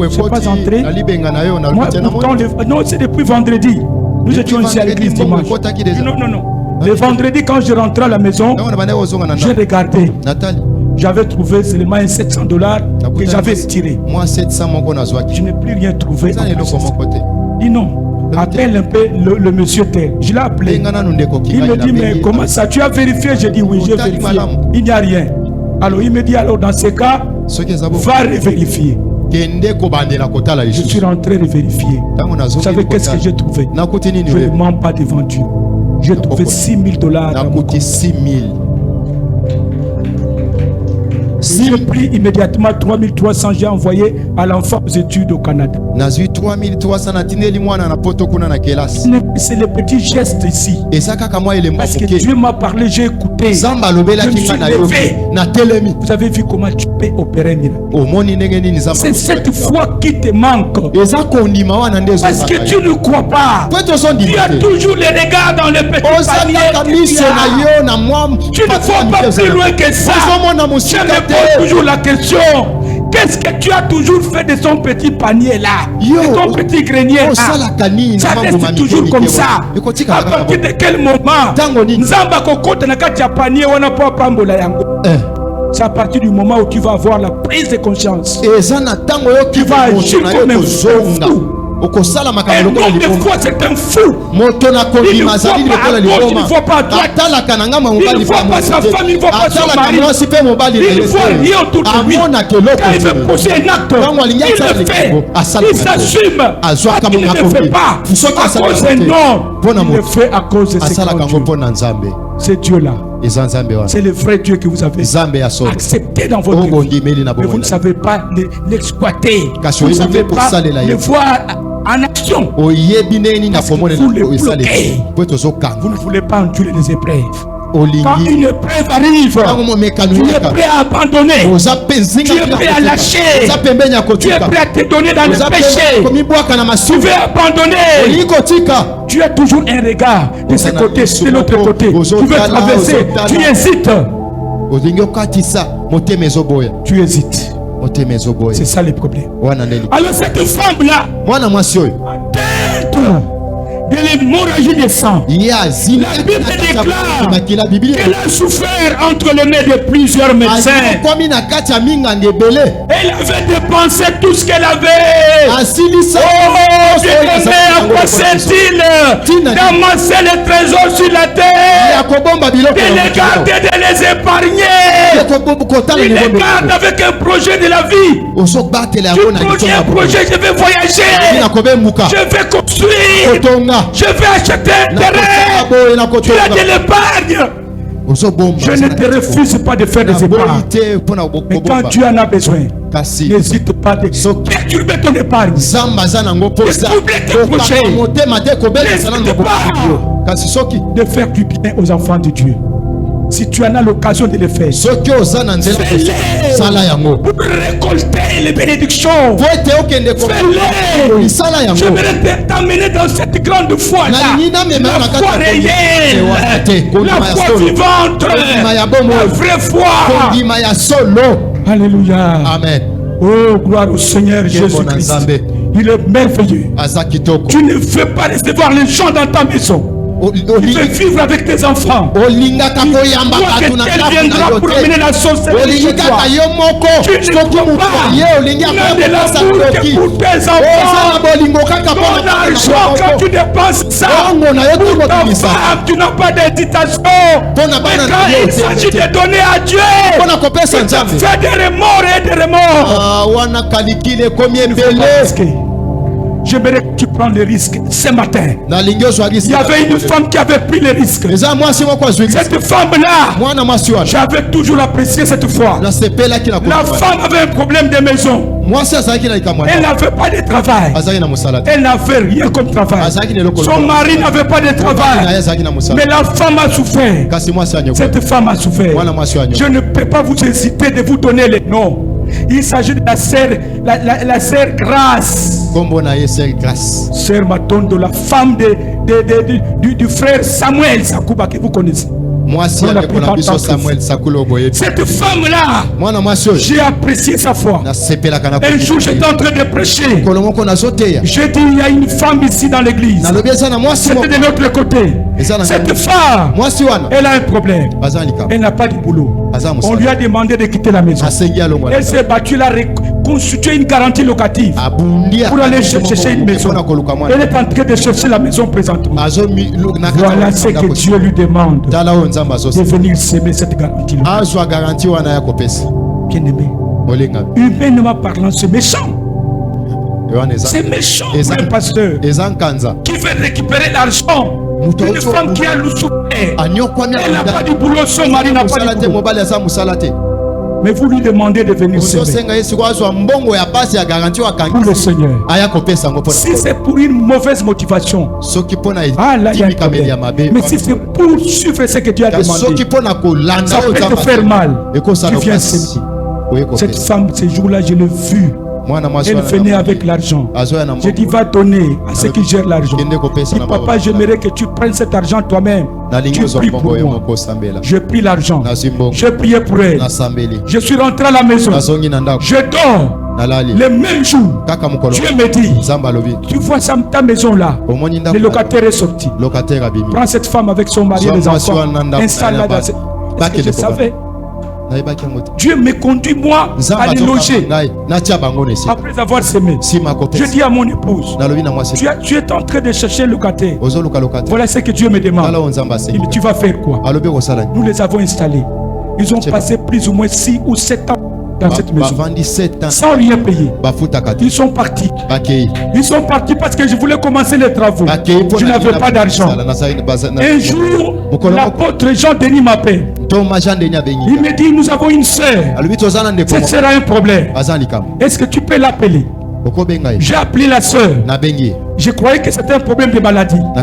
c'est pas entré. Moi, pourtant, non, c'est depuis vendredi. Nous étions ici à l'église dimanche. Non. Le vendredi, quand je rentrais à la maison, j'ai regardé. J'avais trouvé seulement $700 que j'avais tiré. Je n'ai plus rien trouvé. Dis non. Appelle un peu le monsieur tel. Je l'ai appelé. Il me dit, mais comment ça? Tu as vérifié? J'ai dit oui, j'ai vérifié. Il n'y a rien. Alors il me dit, alors dans ce cas, va vérifier. Je suis rentré vérifier. Vous savez qu'est-ce que j'ai trouvé? Je ne mens pas devant Dieu. J'ai trouvé $6,000 dans mon compte. J'ai pris immédiatement 3300, j'ai envoyé à l'enfant aux études au Canada. C'est le petit geste ici. Parce que Dieu m'a parlé, j'ai écouté. Je me suis levé. Vous avez vu comment tu peux opérer un miracle. C'est cette foi qui te manque. Parce que tu ne crois pas. Tu as toujours les regards dans le petit panier. Tu ne vois pas plus loin que ça. Je me pose toujours la question. Qu'est-ce que tu as toujours fait de son petit panier là, de ton petit grenier là? Ça reste toujours comme ça. À partir de quel moment Nzamba kokota na kati ya panier wana po pambola yango? C'est à partir du moment où tu vas avoir la prise de conscience. Tu vas agir comme un fou. Un homme de foi, c'est un fou. Il ne voit pas à gauche, il ne voit pas à droite. Il ne voit pas sa femme, il ne voit pas son mari. Il ne voit rien autour de lui. Quand il veut poser un acte, il le fait. Il s'assume. Il ne le fait pas à cause d'un homme. Il le fait à cause de ce grand Dieu. C'est Dieu là. C'est le vrai Dieu que vous avez accepté dans votre vie. Mais vous ne savez pas l'exploiter. Vous ne savez pas le voir en action. Vous le bloquez. Vous ne voulez pas endurer les épreuves. Quand une épreuve arrive, tu es prêt à abandonner. Tu es prêt à lâcher. Tu es prêt à te donner dans le péché. Tu veux abandonner. Tu as toujours un regard de ce côté, de l'autre côté. Tu veux traverser. Tu hésites. Tu hésites. C'est ça le problème. Alors cette femme-là, de l'hémorragie de sang, la Bible déclare qu'elle a souffert entre les mains de plusieurs médecins. Elle avait dépensé tout ce qu'elle avait. Oh, bien-aimé, à quoi sert-il d'amasser les trésors sur la terre, de les garder, de les épargner? Il les garde avec un projet de la vie. Tu produis un projet, je vais voyager, je vais construire, je vais acheter un terrain. Tu as de l'épargne. Je ne te refuse pas de faire des épargnes. Mais quand tu en as besoin, n'hésite pas de perturber ton épargne. De faire du bien aux enfants de Dieu. Si tu en as l'occasion de le faire, fais-le pour récolter les bénédictions. Fais-le. J'aimerais t'amener dans cette grande foi-là. La foi réelle, la foi vivante, la vraie foi. Alléluia. Amen. Oh, gloire au Seigneur Jésus-Christ. Il est merveilleux. Tu ne veux pas recevoir les gens dans ta maison. Tu veux vivre avec tes enfants. Tu crois que quelqu'un viendra pour amener la sorcellerie chez toi. Tu ne crois pas. Il y a de l'amour que pour tes enfants. Ton argent, quand tu dépenses ça, pour ta femme, tu n'as pas d'hésitation. Mais quand il s'agit de donner à Dieu, tu fais des remords et des remords. J'aimerais que tu prennes le risque ce matin. Il y avait une femme qui avait pris le risque. Cette femme-là, j'avais toujours apprécié cette foi. La femme avait un problème de maison. Elle n'avait pas de travail. Elle n'avait rien comme travail. Son mari n'avait pas de travail. Mais la femme a souffert. Cette femme a souffert. Je ne peux pas vous hésiter de vous donner les noms. Il s'agit de la sœur Grâce. Sœur Matondo, la femme du frère Samuel Sakuba que vous connaissez. Cette femme-là, j'ai apprécié sa foi. Un jour, j'étais en train de prêcher. J'ai dit, il y a une femme ici dans l'église. C'était de l'autre côté. Cette femme, elle a un problème. Elle n'a pas de boulot. On lui a demandé de quitter la maison. Elle s'est battue, elle a constitué une garantie locative pour aller chercher une maison. Elle est en train de chercher la maison présentement. Voilà ce que Dieu lui demande, de venir s'aimer cette garantie. Bien aimé, humainement parlant, c'est méchant. C'est méchant, frère pasteur, qui veut récupérer l'argent. Une femme qui a le souffert, elle n'a pas de boulot, son mari n'a pas de boulot. Mais vous lui demandez de venir s'aimer pour le Seigneur. Si c'est pour une mauvaise motivation, là il y a un problème. Mais si c'est pour suivre ce que Dieu a demandé, ça peut te faire mal. Tu viens s'aimer. Cette femme, ce jour-là, je l'ai vue. Elle venait avec l'argent. J'ai dit, va donner à ceux qui gèrent l'argent. Dis, papa, j'aimerais que tu prennes cet argent toi-même. Tu pries pour moi. J'ai pris l'argent. J'ai prié pour elle. Je suis rentré à la maison. Je dors. Le même jour, Dieu me dit, tu vois ta maison là, le locataire est sorti. Prends cette femme avec son mari et les enfants, installe-la dans cette... Parce que je savais. Dieu me conduit moi à les loger. Après avoir semé, je dis à mon épouse, tu es en train de chercher un locataire. Voilà ce que Dieu me demande. Il dit, tu vas faire quoi? Nous les avons installés. Ils ont passé plus ou moins 6 ou 7 ans dans cette maison sans rien payer. Ils sont partis. Ils sont partis parce que je voulais commencer les travaux. Je n'avais pas d'argent. Un jour, l'apôtre Jean-Denis m'appelle. Il me dit, nous avons une sœur. Cette sœur a un problème. Est-ce que tu peux l'appeler? J'ai appelé la sœur. Je croyais que c'était un problème de maladie. Mais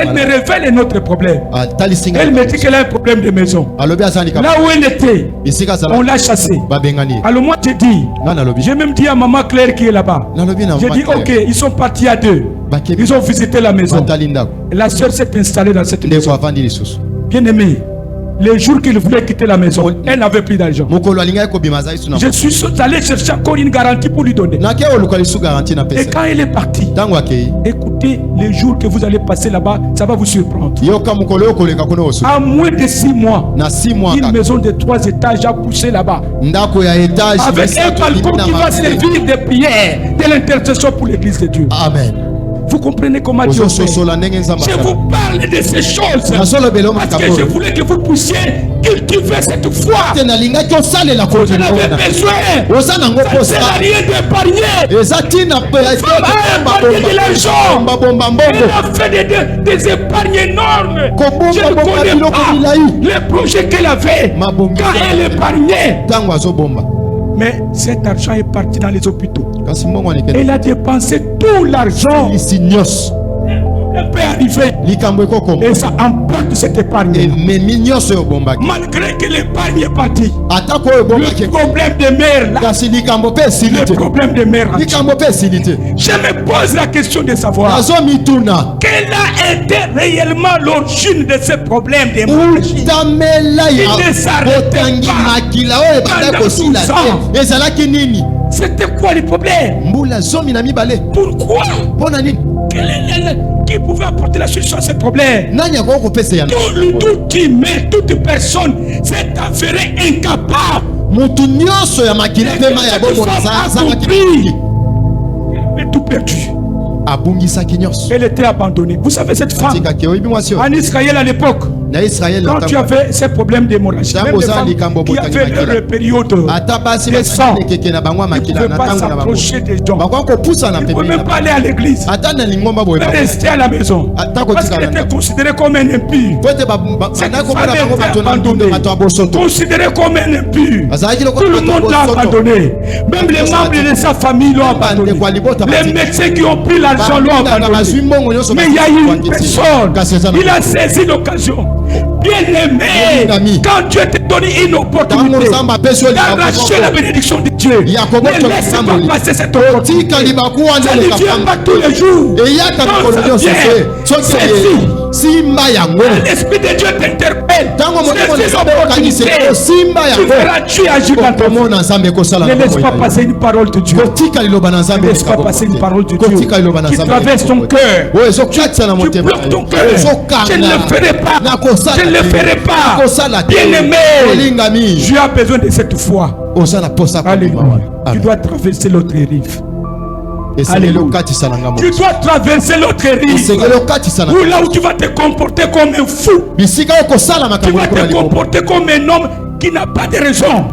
elle me révèle un autre problème. Elle me dit qu'elle a un problème de maison. Là où elle était, on l'a chassée. Alors moi j'ai dit, j'ai même dit à maman Claire qui est là-bas. J'ai dit, ok, ils sont partis à deux. Ils ont visité la maison. La sœur s'est installée dans cette maison. Bien aimé, les jours qu'il voulait quitter la maison, elle n'avait plus d'argent. Je suis allé chercher encore une garantie pour lui donner. Et quand elle est partie, écoutez, les jours que vous allez passer là-bas, ça va vous surprendre. À moins de 6 mois, une maison de 3 étages a poussé là-bas. Avec un balcon qui va servir de prière, de l'intercession pour l'église de Dieu. Amen. Vous comprenez comment Dieu fait? Je vous parle de ces choses parce que je voulais que vous puissiez cultiver cette foi. Vous en avez besoin. Ça ne sert à rien d'épargner. De l'argent. Elle a fait des épargnes énormes. Je ne connais pas les projets qu'elle avait quand elle épargnait. Mais cet argent est parti dans les hôpitaux. Elle a dépensé tout l'argent. Elle peut arriver et ça emporte cette épargne. Malgré que l'épargne est partie, le problème de mer là, le problème de mer là, je me pose la question de savoir quelle a été réellement l'origine de ce problème de mer qui ne s'arrêtait pas pendant 12 ans. C'était quoi le problème? Pourquoi? Qui pouvait apporter la solution à ce problème? Tout humain, toute personne s'est avérée incapable. Elle avait tout perdu. Elle était abandonnée. Vous savez, cette femme en Israël à l'époque, quand tu avais ces problèmes d'hémorragie, même les femmes qui avaient leur période de sang, ils ne pouvaient pas s'approcher des gens. Ils ne pouvaient même pas aller à l'église. Ils restaient à la maison. Parce qu'elle était considérée comme un impur. Cette femme était abandonnée. Considérée comme un impur. Tout le monde l'a abandonnée. Même les membres de sa famille l'ont abandonnée. Les médecins qui ont pris l'argent l'ont abandonné. Mais il y a eu une personne. Il a saisi l'occasion Bien-aimé, quand Dieu te donne une opportunité d'arracher la bénédiction de Dieu, ne laisse pas passer cette opportunité. Ça ne vient pas tous les jours. L'Esprit de Dieu t'interpelle. Tu verras Dieu agir dans ton monde. Ne laisse pas passer une parole de Dieu. Ne laisse pas passer une parole de Dieu qui traverse ton cœur. Tu bloques ton cœur. Je ne le ferai pas. Je ne le ferai pas. Bien-aimé, Dieu a besoin de cette foi. Alléluia. Tu dois traverser l'autre rive. Alléluia. Tu dois traverser l'autre rive. Ou là où tu vas te comporter comme un fou. Tu vas te comporter comme un homme qui n'a pas de raison. Un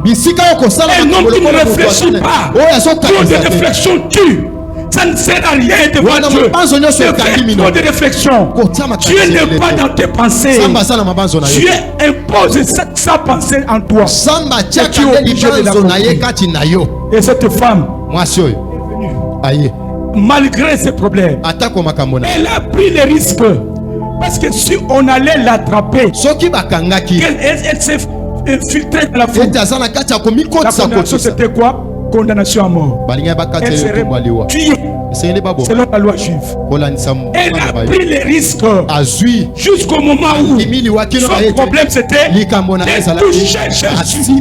homme qui ne réfléchit pas. Trop de réflexion tue. Ça ne sert à rien devant Dieu. Trop de réflexion. Dieu n'est pas dans tes pensées. Dieu impose sa pensée en toi. Et tu es obligé de la comprendre. Et cette femme, malgré ses problèmes, elle a pris le risque. Parce que si on allait l'attraper, elle s'est infiltrée dans la foule. La condamnation, c'était quoi? Condamnation à mort. Elle serait tuée selon la loi juive. Elle a pris les risques jusqu'au moment où son problème c'était de toucher Jésus.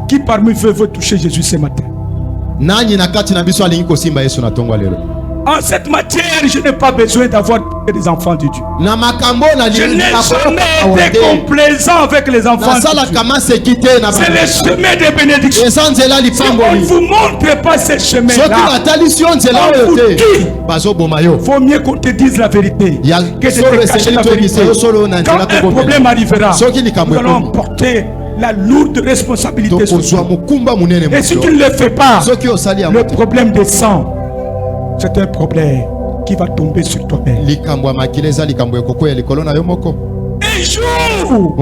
Qui parmi vous veut toucher Jésus ce matin? En cette matière, je n'ai pas besoin d'avoir des enfants de Dieu. Je n'ai jamais été complaisant avec les enfants de Dieu. C'est le chemin de bénédiction. Si on ne vous montre pas ce chemin-là, on vous dit. Il faut mieux qu'on te dise la vérité que de te cacher la vérité. Quand un problème arrivera, nous allons porter la lourde responsabilité sur toi. Et si tu ne le fais pas, le problème descend. C'est un problème qui va tomber sur toi-même. Un jour,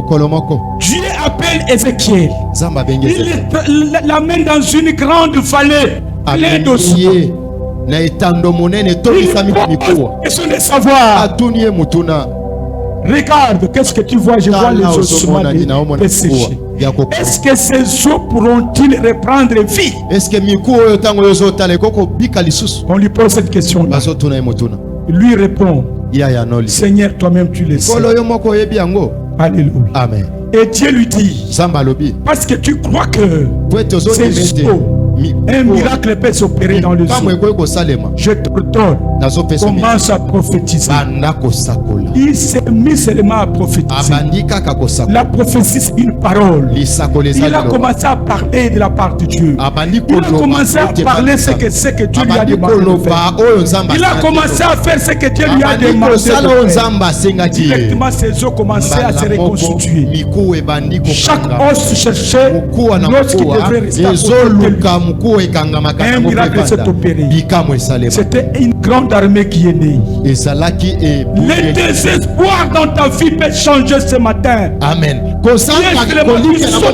Dieu appelle Ézéchiel. Il l'amène dans une grande vallée pleine de sang. Il pose de savoir. Regarde, qu'est-ce que tu vois? Je vois les ossements desséchés. Est-ce que ces eaux pourront-ils reprendre vie? On lui pose cette question-là. Il lui répond, Seigneur, toi-même tu le sais. Alléluia. Amen. Et Dieu lui dit, parce que tu crois que c'est un miracle peut s'opérer dans le ciel. Je t'ordonne, commence à prophétiser. Il s'est mis seulement à prophétiser. La prophétie, c'est une parole. Il a commencé à parler de la part de Dieu. Il a commencé à parler ce que Dieu lui a demandé de faire. Il a commencé à faire ce que Dieu lui a demandé de faire. Directement, ses os commençaient à se reconstituer. Chaque os cherchait l'os qui devrait rester à côté. Un miracle s'est opéré. C'était une grande armée qui est née. Le désespoir dans ta vie peut changer ce matin. Amen. Comme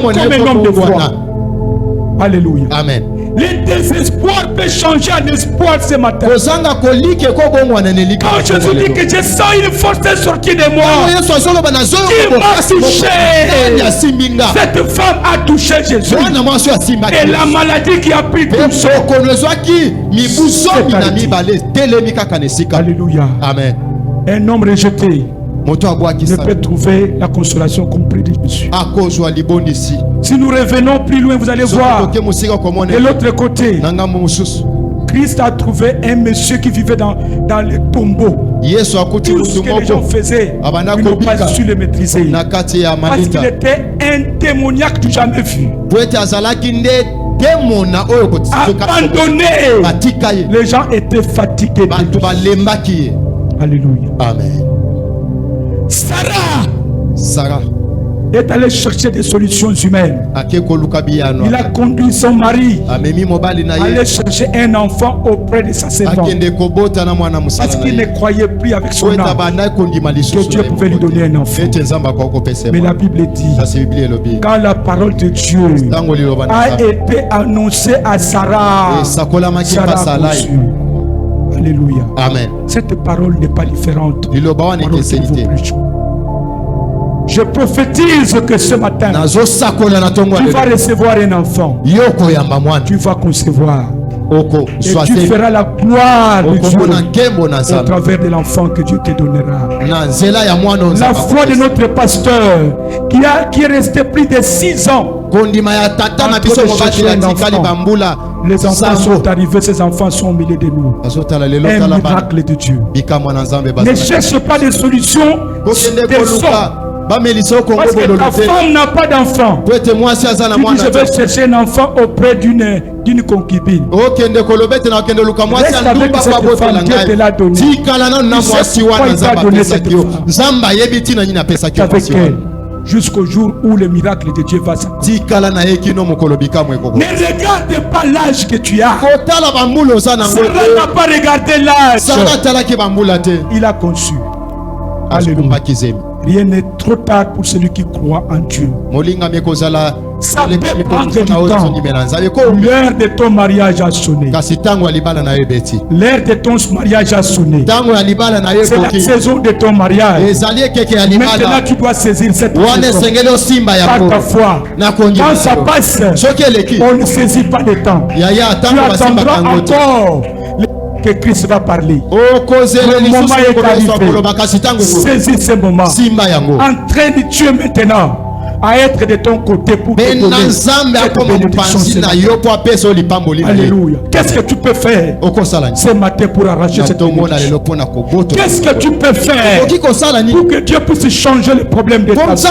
un homme de foi. Alléluia. Amen. Le désespoir peut changer en espoir ce matin. Quand Jésus dit que je sens une force sortie de moi, il m'a touché. Cette femme a touché Jésus. Et la maladie qui a pris tout son. Alléluia. Amen. Un homme rejeté ne peut trouver la consolation comme près de Jésus. Si nous revenons plus loin, vous allez voir de l'autre côté, Christ a trouvé un monsieur qui vivait dans le tombeau. Tout ce que les gens faisaient, ils n'ont pas su le maîtriser. Parce qu'il était un démoniaque du jamais vu. Abandonné. Les gens étaient fatigués. Alléluia. Amen. Sarah est allée chercher des solutions humaines. Il a conduit son mari à aller chercher un enfant auprès de sa servante. Parce qu'il ne croyait plus avec son âme que Dieu pouvait lui donner un enfant. Mais la Bible dit, quand la parole de Dieu a été annoncée à Sarah, Sarah a reçu. Alléluia. Amen. Cette parole n'est pas différente. Je prophétise que ce matin, tu vas recevoir un enfant. Tu vas concevoir. Et tu feras la gloire de Dieu au travers de l'enfant que Dieu te donnera. La foi de notre pasteur qui est resté plus de 6 ans. Les enfants sont arrivés, ces enfants sont au milieu de nous. Un miracle de Dieu. Ne cherche pas de solution. Parce que ta femme n'a pas d'enfant. Tu dis, je vais chercher un enfant auprès d'une concubine. Reste avec cette femme, Dieu te l'a donné. Tu sais pourquoi il t'a donné cette femme. Avec elle, jusqu'au jour où le miracle de Dieu va s'accomplir. Ne regarde pas l'âge que tu as. Sarah n'a pas regardé l'âge. Il a conçu. Alléluia. Rien n'est trop tard pour celui qui croit en Dieu. Ça peut prendre du temps. L'heure de ton mariage a sonné. L'heure de ton mariage a sonné. C'est la saison de ton mariage. Maintenant tu dois saisir cette saison par ta foi. Quand ça passe, on ne saisit pas le temps. Tu attendras encore que Christ va parler. Le moment est arrivé. Saisis ce moment. Entraîne Dieu maintenant à être de ton côté pour te donner cette bénédiction. Alléluia. Qu'est-ce que tu peux faire ce matin pour arracher cette bénédiction? Qu'est-ce que tu peux faire pour que Dieu puisse changer le problème de ta vie?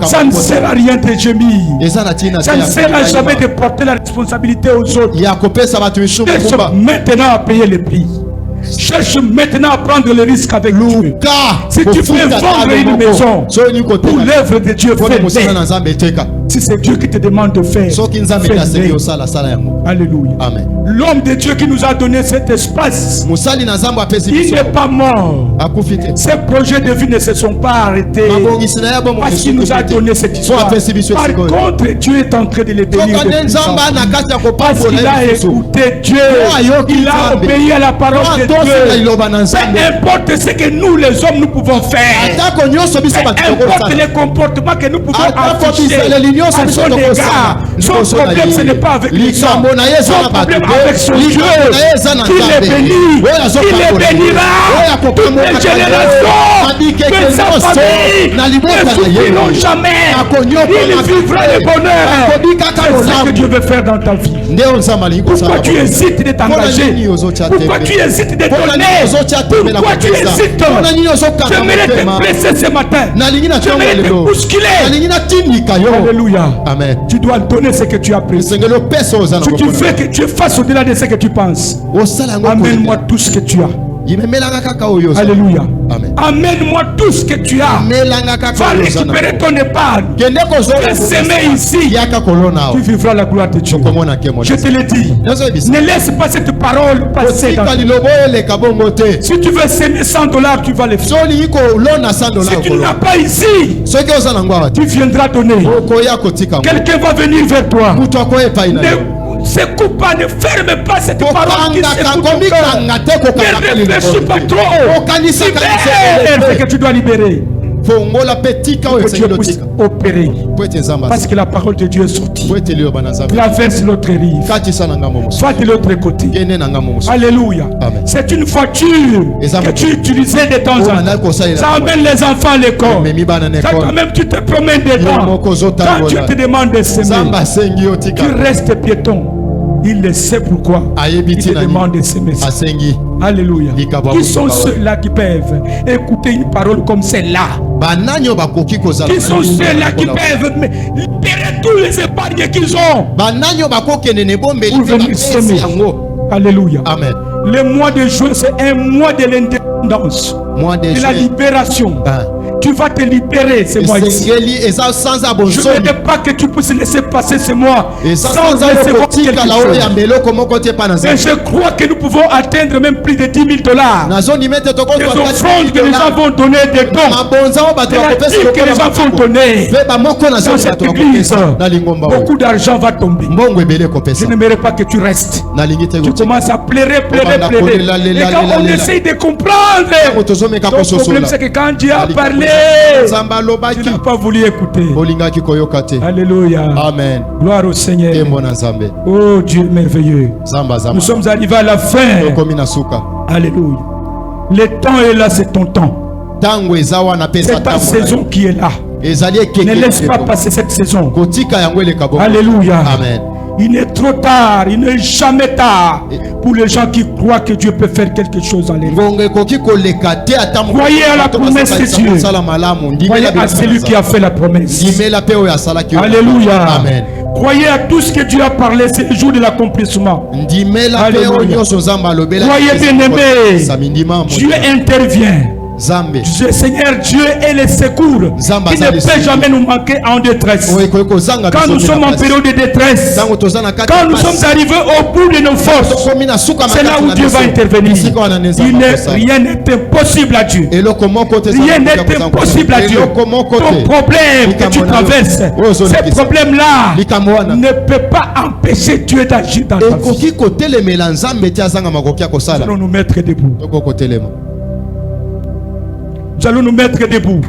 Ça ne sert à rien de gémir. Ça ne sert à jamais de porter la responsabilité aux autres. Cherche maintenant à payer le prix. Cherche maintenant à prendre le risque avec Dieu. Si tu veux vendre une maison pour l'œuvre de Dieu, fais-le. Si c'est Dieu qui te demande de faire, fais-le. Alléluia. L'homme de Dieu qui nous a donné cet espace, il n'est pas mort. Ses projets de vie ne se sont pas arrêtés parce qu'il nous a donné cette histoire. Par contre, Dieu est en train de les bénir parce qu'il a écouté Dieu. Il a obéi à la parole de Dieu. Peu importe ce que nous les hommes nous pouvons faire, peu importe les comportements que nous pouvons afficher à son égard, son problème ce n'est pas avec les hommes, son problème avec son Dieu. Il est béni, il les bénira. Toutes les générations de sa famille ne souffriront jamais. Il vivra le bonheur. C'est ça que Dieu veut faire dans ta vie. Pourquoi tu hésites de t'engager? Pourquoi tu hésites de donner? Pourquoi tu hésites? J'aimerais te blesser ce matin. J'aimerais te bousculer. Alléluia. Amen. Tu dois donner ce que tu as pris. Si tu veux que Dieu fasse au-delà de ce que tu penses, amène-moi tout ce que tu as. Alléluia. Amène-moi tout ce que tu as. Va récupérer ton épargne. Va s'aimer ici. Tu vivras la gloire de Dieu. Je te le dis. Ne laisse pas cette parole passer. Si tu veux s'aimer $100, tu vas le faire. Si tu n'as pas ici, tu viendras donner. Quelqu'un va venir vers toi. Ne secoue pas, ne ferme pas cette parole qui secoue ton cœur. Ne réfléchis pas trop. Libère ce que tu dois libérer. Que Dieu puisse opérer. Parce que la parole de Dieu est sortie. Traverse l'autre rive. Va de l'autre côté. Alléluia. C'est une voiture que tu utilisais de temps en temps. Ça amène les enfants à l'école. Quand même tu te promènes dedans. Quand tu te demandes de s'aimer, tu restes piéton. Il le sait pourquoi. Il te demande de s'aimer. Alléluia. Qui sont ceux-là qui peuvent écouter une parole comme celle-là? Qui sont ceux-là qui peuvent libérer tous les épargnes qu'ils ont pour venir s'aimer? Alléluia. Amen. Le mois de juin, c'est un mois de l'indépendance, de la libération. Tu vas te libérer ce mois-ci. Je ne veux pas que tu puisses laisser passer ce mois sans recevoir quelque chose. Et je crois que nous pouvons atteindre même plus de $10,000. Les offrandes que nous avons données, des dons, de la dîme que nous avons donnée dans cette église, beaucoup d'argent va tomber. Je n'aimerais pas que tu restes. Tu commences à pleurer. Et quand on essaye de comprendre, ton problème c'est que quand Dieu a parlé, Tu n'as pas voulu écouter. Alléluia. Amen. Gloire au Seigneur. Oh Dieu merveilleux. Nous sommes arrivés à la fin. Alléluia. Le temps est là, c'est ton temps. C'est ta saison qui est là. Ne laisse pas passer cette saison. Alléluia. Amen. Il est trop tard, il n'est jamais tard pour les gens qui croient que Dieu peut faire quelque chose en les vies. Croyez à la promesse de Dieu. Croyez à celui qui a fait la promesse. Alléluia. Amen. Croyez à tout ce que Dieu a parlé, c'est le jour de l'accomplissement. Alléluia. Croyez bien aimé, Dieu intervient. Seigneur Dieu est le secours qui ne peut jamais nous manquer en détresse. Quand nous sommes en période de détresse, quand nous sommes arrivés au bout de nos forces, c'est là où Dieu va intervenir. Rien n'est impossible à Dieu. Rien n'est impossible à Dieu. Ton problème que tu traverses, ce problème-là ne peut pas empêcher Dieu d'agir dans ta vie. Nous allons nous mettre debout. Nous allons nous mettre debout.